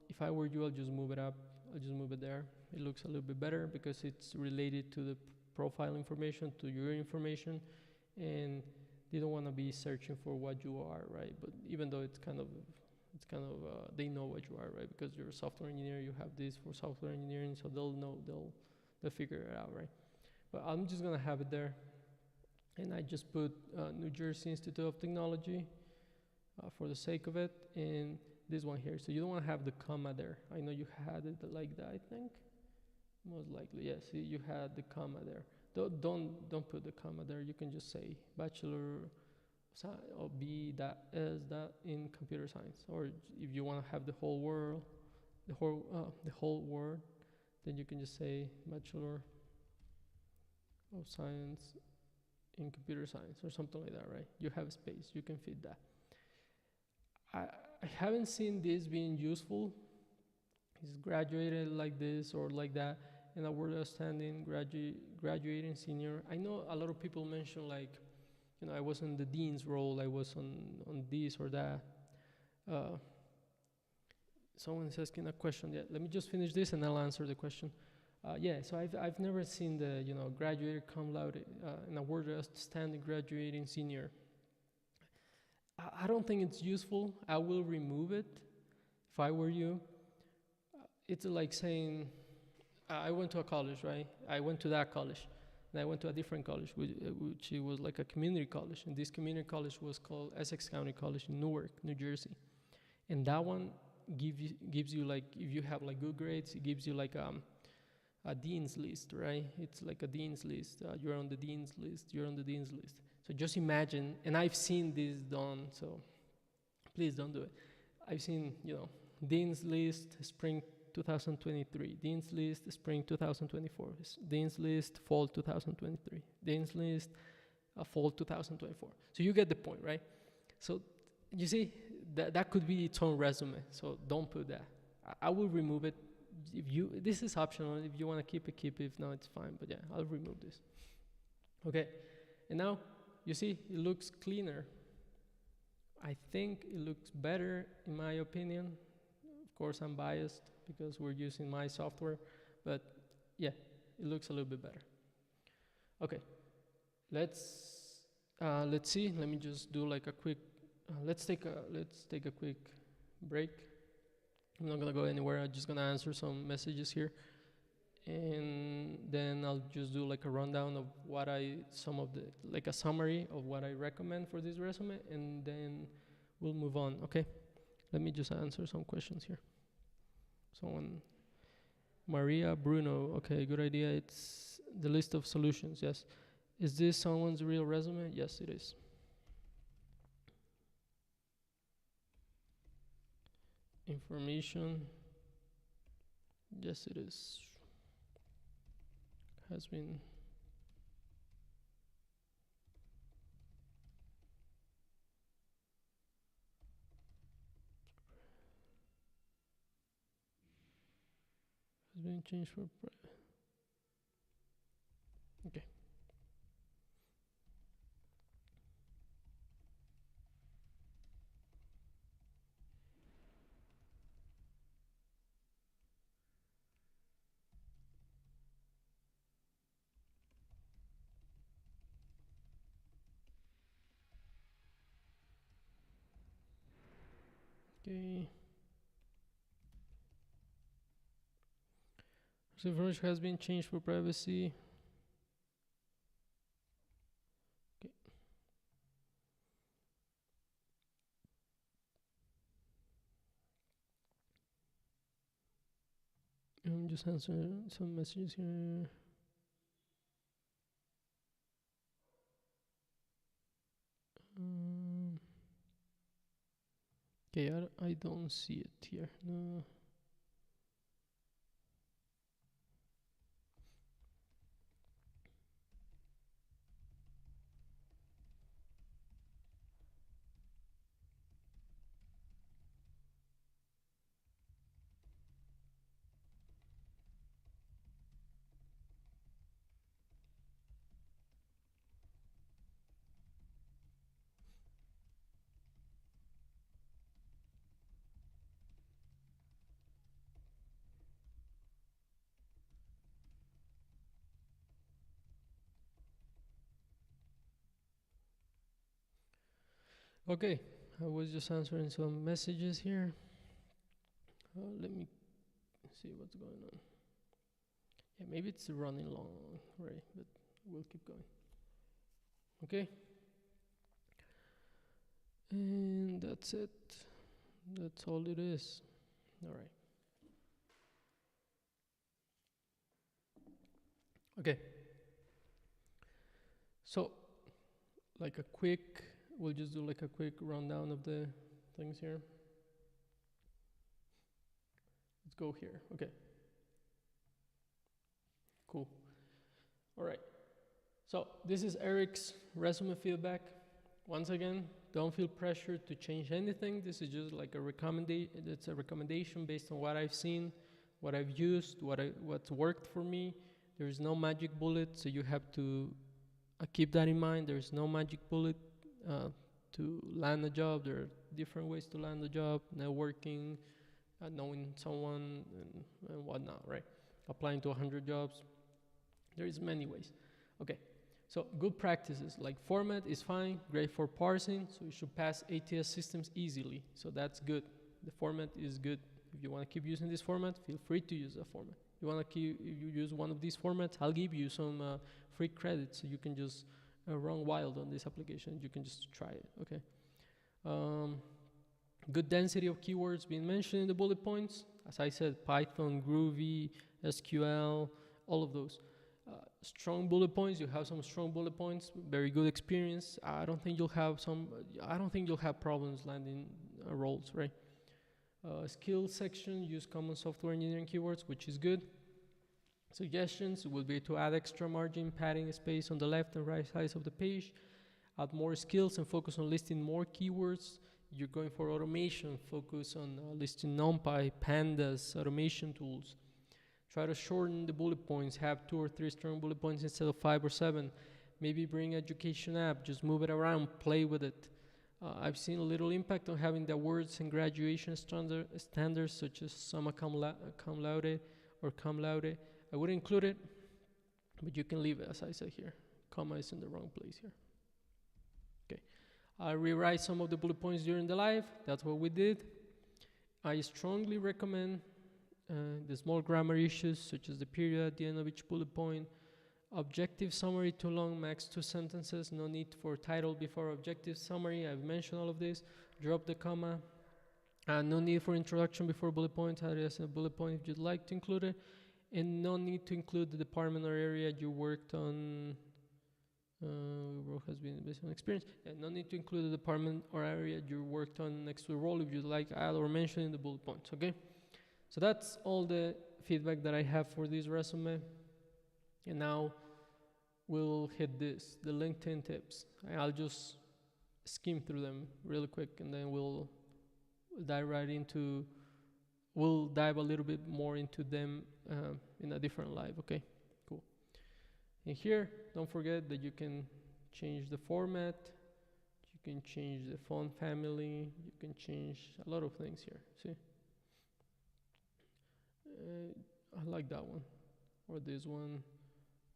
If I were you, I'll just move it up. I'll just move it there. It looks a little bit better because it's related to the profile information, to your information, and they don't want to be searching for what you are, right? But even though they know what you are, right? Because you're a software engineer, you have this for software engineering, so they'll know, they'll figure it out, right? But I'm just gonna have it there, and I just put New Jersey Institute of Technology for the sake of it, and this one here. So you don't want to have the comma there. I know you had it like that, I think. Most likely, yes. You had the comma there. Don't put the comma there. You can just say bachelor or B.S. in computer science. Or if you want to have the whole word, then you can just say bachelor of science in computer science or something like that, right? You have space. You can fit that. I haven't seen this being useful. He's graduated like this or like that, and a word outstanding, graduating senior. I know a lot of people mention like, I was in the dean's role, I was on this or that. Someone's asking a question. Yeah, let me just finish this and I'll answer the question. So I've never seen the graduated cum laude and a word outstanding graduating senior. I don't think it's useful. I will remove it if I were you. It's like saying, I went to a college, right? I went to that college, and I went to a different college, which it was like a community college, and this community college was called Essex County College in Newark, New Jersey, and that one gives you like, if you have like good grades, it gives you like a dean's list, right? It's like a dean's list. You're on the dean's list. You're on the dean's list. So just imagine, and I've seen this done, so please don't do it. I've seen, dean's list, spring 2023, dean's list, spring 2024, dean's list, fall 2023, dean's list, fall 2024. So you get the point, right? So you see, that could be its own resume, so don't put that. I will remove it. This is optional. If you want to keep it, keep it. If not, it's fine. But yeah, I'll remove this. Okay, and now you see it looks cleaner. I think it looks better in my opinion. Of course, I'm biased because we're using my software, but yeah, it looks a little bit better. Okay, let's see. Let me just do like a quick. Let's take a quick break. I'm not gonna go anywhere. I'm just gonna answer some messages here, and then I'll just do like a rundown of like a summary of what I recommend for this resume, and then we'll move on. Okay, let me just answer some questions here. Maria Bruno. Okay, good idea. It's the list of solutions. Yes. Is this someone's real resume? Yes, it is. Information. Yes, it is. Has been. Has been changed for private. Okay. Okay. So information has been changed for privacy. Okay. I'm just answering some messages here. Okay, I don't see it here. No. Okay, I was just answering some messages here. Let me see what's going on. Yeah, maybe it's running long, right? But we'll keep going. Okay. And that's it. That's all it is. All right. Okay. So, we'll just do like a quick rundown of the things here. Let's go here. Okay. Cool. All right. So this is Eric's resume feedback. Once again, don't feel pressured to change anything. This is just like a recommendation. It's a recommendation based on what I've seen, what I've used, what's worked for me. There's no magic bullet, so you have to keep that in mind. There's no magic bullet to land a job. There are different ways to land a job: networking, knowing someone, and whatnot. Right? Applying to 100 jobs. There is many ways. Okay. So good practices like format is fine, great for parsing, so you should pass ATS systems easily. So that's good. The format is good. If you want to keep using this format, feel free to use that format. You want to keep, if you use one of these formats, I'll give you some free credits so you can just run wild on this application. You can just try it. Okay. Good density of keywords being mentioned in the bullet points. As I said, Python, Groovy, SQL, all of those. Strong bullet points. You have some strong bullet points. Very good experience. I don't think you'll have problems landing roles, right? Skill section. Use common software engineering keywords, which is good. Suggestions will be to add extra margin, padding space on the left and right sides of the page. Add more skills and focus on listing more keywords. You're going for automation. Focus on listing NumPy, Pandas, automation tools. Try to shorten the bullet points, have 2 or 3 strong bullet points instead of 5 or 7. Maybe bring education app, just move it around, play with it. I've seen a little impact on having the words and graduation standards such as summa cum laude or cum laude. I would include it, but you can leave it as I said here. Comma is in the wrong place here. Okay, I rewrite some of the bullet points during the live. That's what we did. I strongly recommend the small grammar issues such as the period at the end of each bullet point, objective summary too long, max 2 sentences, no need for title before objective summary. I've mentioned all of this. Drop the comma. No need for introduction before bullet points. Add it as a bullet point if you'd like to include it. And no need to include the department or area you worked on. Role has been based on experience. No need to include the department or area you worked on next to the role if you'd like add or mention in the bullet points. Okay. So that's all the feedback that I have for this resume. And now we'll hit the LinkedIn tips. I'll just skim through them really quick and then we'll dive a little bit more into them in a different live, okay? Cool. And here, don't forget that you can change the format, you can change the font family, you can change a lot of things here, see? I like that one, or this one.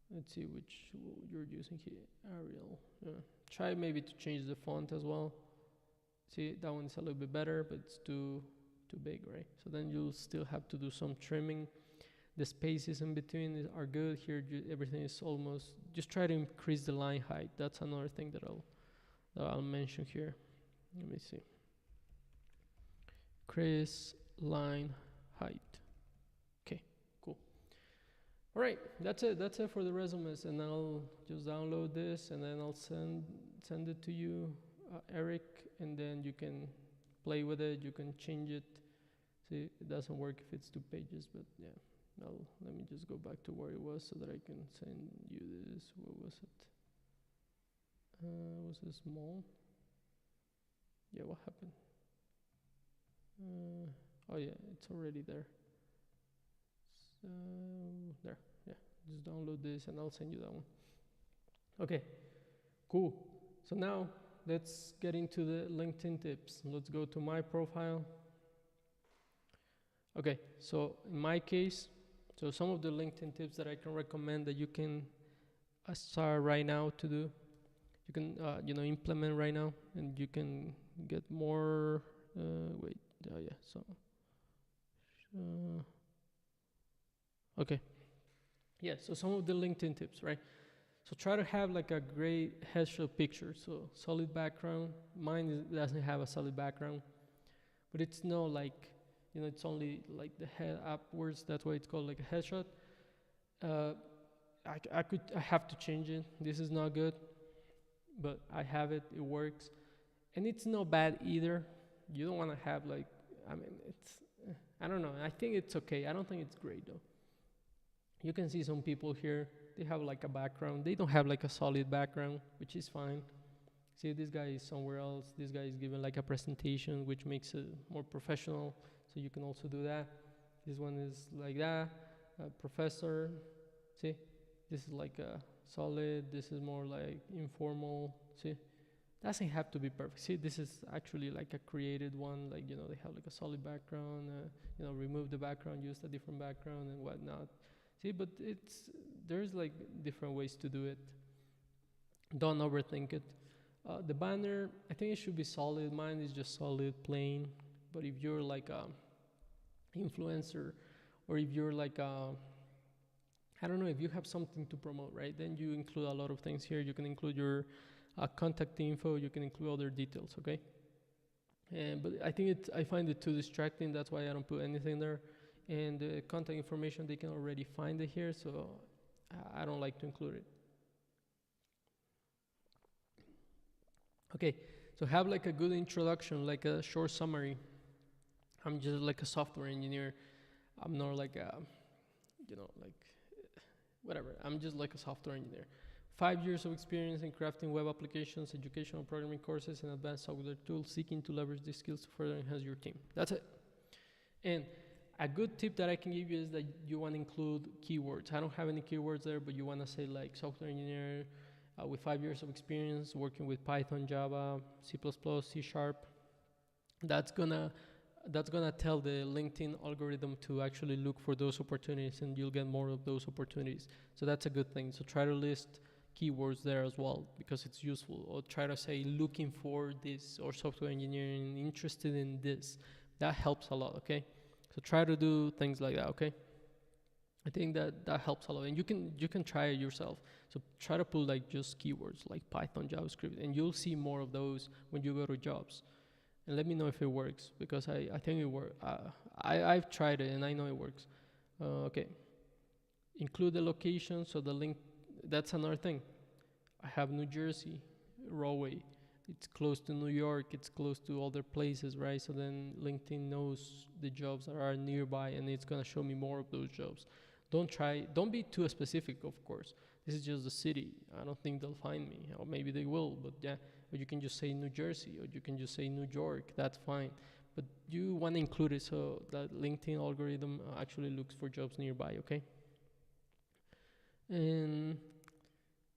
Let's see which you're using here. Arial. Try maybe to change the font as well. See, that one's a little bit better, but it's too big, right? So then you'll still have to do some trimming. The spaces in between are good. Here, everything is almost. Just try to increase the line height. That's another thing that I'll mention here. Let me see. Increase line height. All right, that's it. That's it for the resumes, and I'll just download this, and then I'll send it to you, Eric, and then you can play with it. You can change it. See, it doesn't work if it's 2 pages, but yeah. Let me just go back to where it was so that I can send you this. What was it? Was it small? Yeah, what happened? Oh yeah, it's already there. So there, yeah, just download this and I'll send you that one. Okay, cool. So now let's get into the LinkedIn tips. Let's go to my profile. Okay, so in my case, so some of the LinkedIn tips that I can recommend that you can start right now to do. you can implement right now, and you can get more. Wait, yeah. So, okay, yeah. So some of the LinkedIn tips, right? So try to have like a great headshot picture. So solid background. Mine doesn't have a solid background, but it's no like, it's only like the head upwards. That's why it's called like a headshot. Uh, I have to change it. This is not good, but I have it. It works, and it's not bad either. You don't want to have like, I mean, I don't know. I think it's okay. I don't think it's great though. You can see some people here. They have like a background. They don't have like a solid background, which is fine. See, this guy is somewhere else. This guy is giving like a presentation, which makes it more professional. So you can also do that. This one is like that. Professor. See, this is like a solid. This is more like informal. See, doesn't have to be perfect. See, this is actually like a created one. Like, they have like a solid background. Remove the background, use a different background and whatnot. See, but there's like different ways to do it. Don't overthink it. The banner, I think it should be solid. Mine is just solid, plain. But if you're like a influencer, or if you're like I don't know, if you have something to promote, right? Then you include a lot of things here. You can include your contact info. You can include other details, okay? But I find it too distracting. That's why I don't put anything there. And the contact information, they can already find it here, so I don't like to include it. Okay, so have like a good introduction, like a short summary. I'm just like a software engineer. I'm not like whatever. I'm just like a software engineer. 5 years of experience in crafting web applications, educational programming courses, and advanced software tools, seeking to leverage these skills to further enhance your team. That's it. And a good tip that I can give you is that you want to include keywords. I don't have any keywords there, but you want to say like software engineer with 5 years of experience working with Python, Java, C++, C#. That's gonna tell the LinkedIn algorithm to actually look for those opportunities, and you'll get more of those opportunities. So that's a good thing. So try to list keywords there as well, because it's useful. Or try to say looking for this, or software engineering, interested in this. That helps a lot, okay? So try to do things like that, okay? I think that helps a lot, and you can try it yourself. So try to put like just keywords like Python, JavaScript, and you'll see more of those when you go to jobs. And let me know if it works, because I think it works. I've tried it and I know it works. Okay. Include the location, so the link. That's another thing. I have New Jersey, Rahway. It's close to New York. It's close to other places, right? So then LinkedIn knows the jobs that are nearby, and it's gonna show me more of those jobs. Don't be too specific, of course. This is just the city. I don't think they'll find me, or maybe they will, but yeah. Or you can just say New Jersey, or you can just say New York. That's fine. But you want to include it so that LinkedIn algorithm actually looks for jobs nearby, okay? And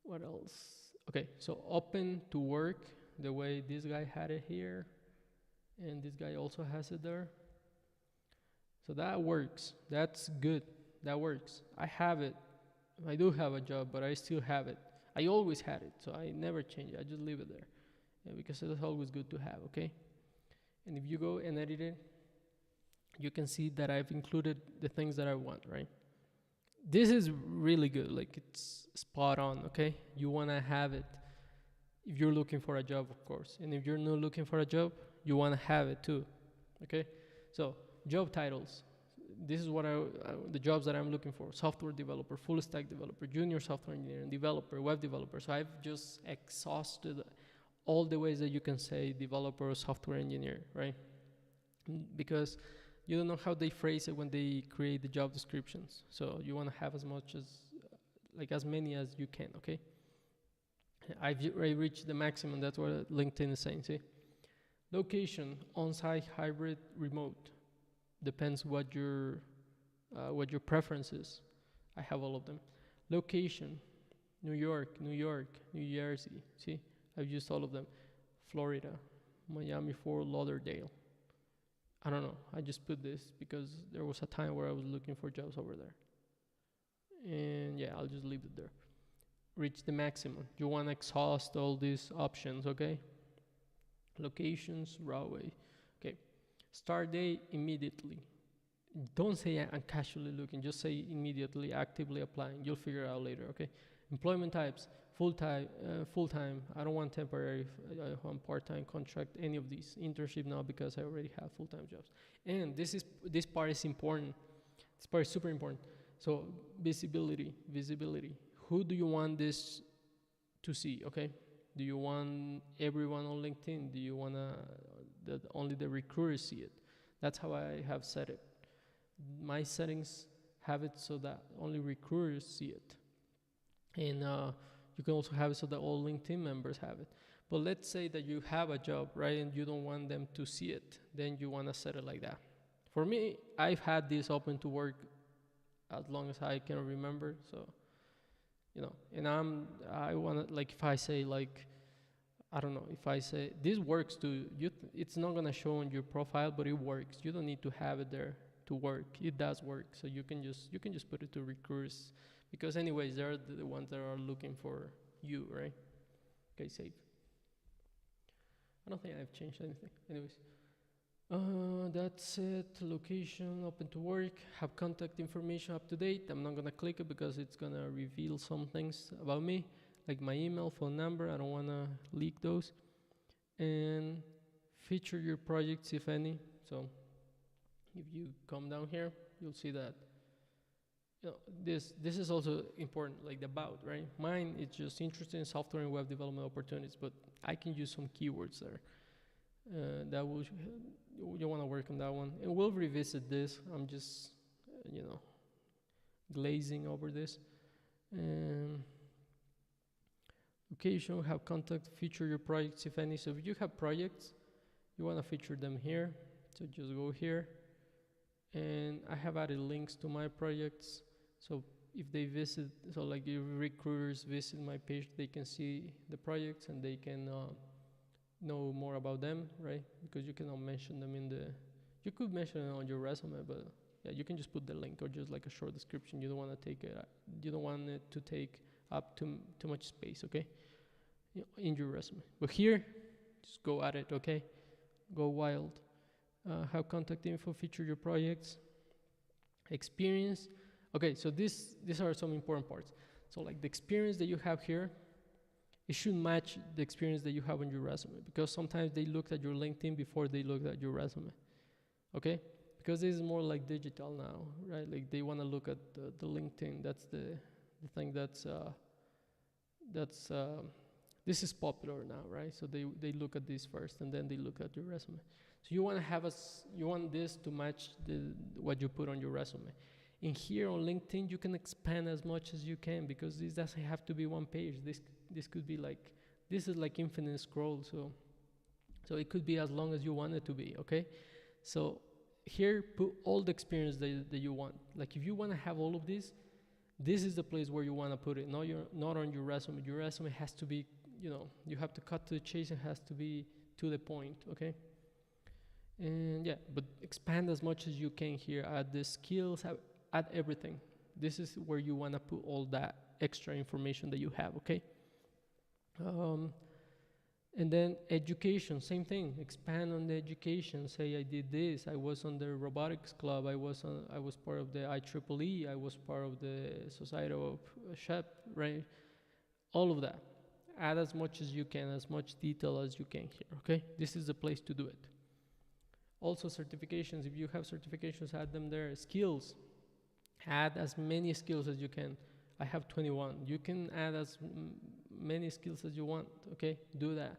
what else? Okay, so open to work, the way this guy had it here, and this guy also has it there. So that works. That's good. That works. I have it. I do have a job, but I still have it. I always had it, so I never change it. I just leave it there. Because it's always good to have, okay? And if you go and edit it, you can see that I've included the things that I want, right? This is really good, like it's spot on, okay? You wanna have it if you're looking for a job, of course. And if you're not looking for a job, you wanna have it too, okay? So, job titles. This is what the jobs that I'm looking for: software developer, full stack developer, junior software engineer, developer, web developer. So I've just exhausted all the ways that you can say developer or software engineer, right? Because you don't know how they phrase it when they create the job descriptions. So you want to have as much as, as many as you can, okay? I've reached the maximum. That's what LinkedIn is saying, see? Location, on-site, hybrid, remote. Depends what your preference is. I have all of them. Location, New York, New Jersey, see? I've used all of them. Florida, Miami, Fort Lauderdale. I don't know. I just put this because there was a time where I was looking for jobs over there. And yeah, I'll just leave it there. reach the maximum. You want to exhaust all these options, okay? Locations, raw way. Okay. Start date immediately. Don't say I'm casually looking, just say immediately, actively applying. You'll figure it out later, okay? Employment types, full-time, full-time. I don't want temporary, I want part-time contract, any of these. Internship now because I already have full-time jobs. And this part is important. This part is super important. So visibility. Who do you want this to see, okay? Do you want everyone on LinkedIn? Do you want that only the recruiters see it? That's how I have set it. My settings have it so that only recruiters see it. And you can also have it so that all LinkedIn members have it. But let's say that you have a job, right, and you don't want them to see it. Then you want to set it like that. For me, I've had this open to work as long as I can remember. So, you know, and I want to, like, if I say, like, I don't know, if I say this works too, it's not gonna show on your profile, but it works. You don't need to have it there to work. It does work, so you can just put it to recruiters, because anyways, they're the ones that are looking for you, right? Okay, save. I don't think I've changed anything. Anyways, that's it. Location, open to work, have contact information up to date. I'm not gonna click it because it's gonna reveal some things about me, like my email, phone number. I don't wanna leak those. And feature your projects, if any. So if you come down here, you'll see that, you know, this is also important, like the about, right? Mine is just interested in software and web development opportunities, but I can use some keywords there. That will, you want to work on that one, and we'll revisit this. I'm just, glazing over this. Location, have contact, feature your projects, if any. So if you have projects, you want to feature them here. So just go here, and I have added links to my projects. So if they visit, so like if recruiters visit my page, they can see the projects and they can know more about them, right? Because you cannot mention them you could mention it on your resume, but yeah, you can just put the link or just like a short description. You don't want to you don't want it to take up too much space, okay? In your resume. But here, just go at it, okay? Go wild. Have contact info, feature your projects, experience. Okay, so these are some important parts. So like the experience that you have here, it should match the experience that you have on your resume, because sometimes they looked at your LinkedIn before they looked at your resume, okay? Because this is more like digital now, right? Like they want to look at the LinkedIn. That's the thing this is popular now, right? So they look at this first and then they look at your resume. So you want to you want this to match what you put on your resume. In here on LinkedIn, you can expand as much as you can, because this doesn't have to be one page. This could be like, this is like infinite scroll. So it could be as long as you want it to be, okay? So here, put all the experience that you want. Like if you want to have all of this is the place where you want to put it, not on your resume. Your resume has to be, you have to cut to the chase. It has to be to the point, okay? And yeah, but expand as much as you can here. Add the skills, add everything. This is where you want to put all that extra information that you have, okay? And then education, same thing. Expand on the education. Say I did this. I was on the robotics club. I was part of the IEEE. I was part of the Society of SHEP, right? All of that. Add as much as you can, as much detail as you can here, okay? This is the place to do it. Also certifications. If you have certifications, add them there. Skills. Add as many skills as you can. I have 21. You can add as many skills as you want, okay? Do that.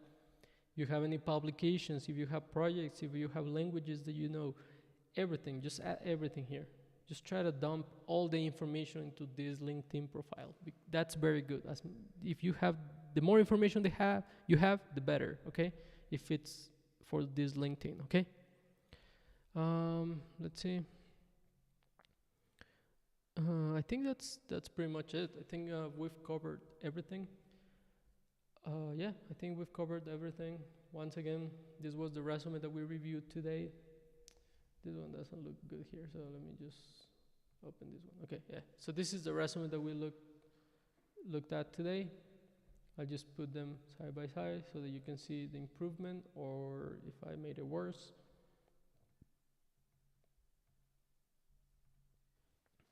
You have any publications, if you have projects, if you have languages that you know, everything, just add everything here. Just try to dump all the information into this LinkedIn profile. That's very good. If you have, the more information you have, the better, okay? If it's for this LinkedIn, okay? Let's see. I think that's pretty much it. I think we've covered everything. Yeah, I think we've covered everything. Once again, this was the resume that we reviewed today. This one doesn't look good here, so let me just open this one. Okay, yeah. So this is the resume that we looked looked at today. I just put them side by side so that you can see the improvement or if I made it worse.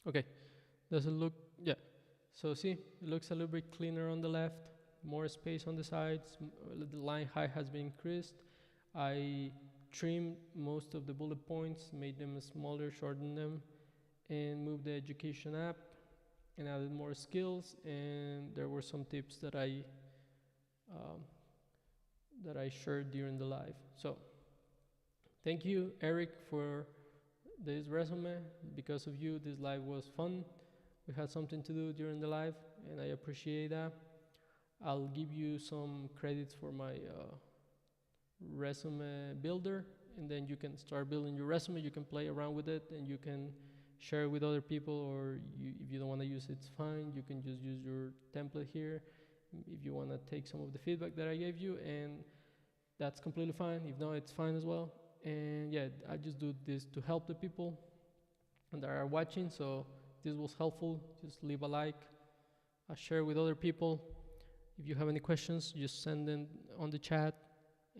Okay, does it look, yeah. So see, it looks a little bit cleaner on the left, more space on the sides, the line height has been increased. I trimmed most of the bullet points, made them smaller, shortened them, and moved the education app and added more skills, and there were some tips that um, I shared during the live. So thank you, Eric, for this resume. Because of you, this live was fun. We had something to do during the live, and I appreciate that. I'll give you some credits for my resume builder, and then you can start building your resume. You can play around with it, and you can share it with other people, or if you don't want to use it, it's fine. You can just use your template here. If you want to take some of the feedback that I gave you, and that's completely fine. If not, it's fine as well. And yeah, I just do this to help the people that are watching. So this was helpful. Just leave a like, share with other people. If you have any questions, just send them on the chat,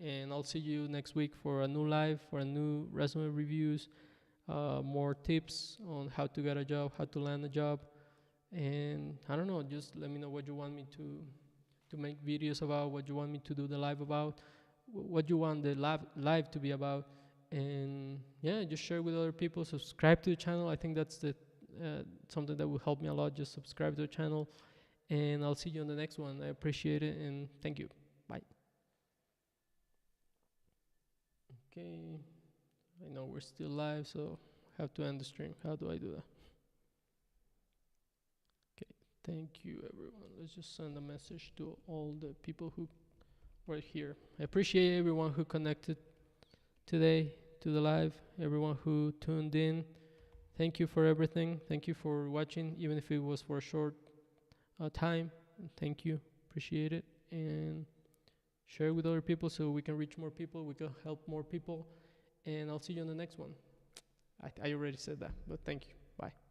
and I'll see you next week for a new live, for a new resume reviews, more tips on how to get a job, how to land a job, and I don't know, just let me know what you want me to make videos about, what you want me to do the live about, what you want the live to be about, and yeah, just share with other people. Subscribe to the channel. I think that's the something that will help me a lot. Just subscribe to the channel, and I'll see you on the next one. I appreciate it, and thank you. Bye. Okay, I know we're still live, so I have to end the stream. How do I do that? Okay, thank you everyone. Let's just send a message to all the people who were here. I appreciate everyone who connected today to the live, everyone who tuned in. Thank you for everything. Thank you for watching, even if it was for a short time. Thank you, appreciate it, and share with other people so we can reach more people, we can help more people, and I'll see you on the next one. I already said that, but thank you. Bye.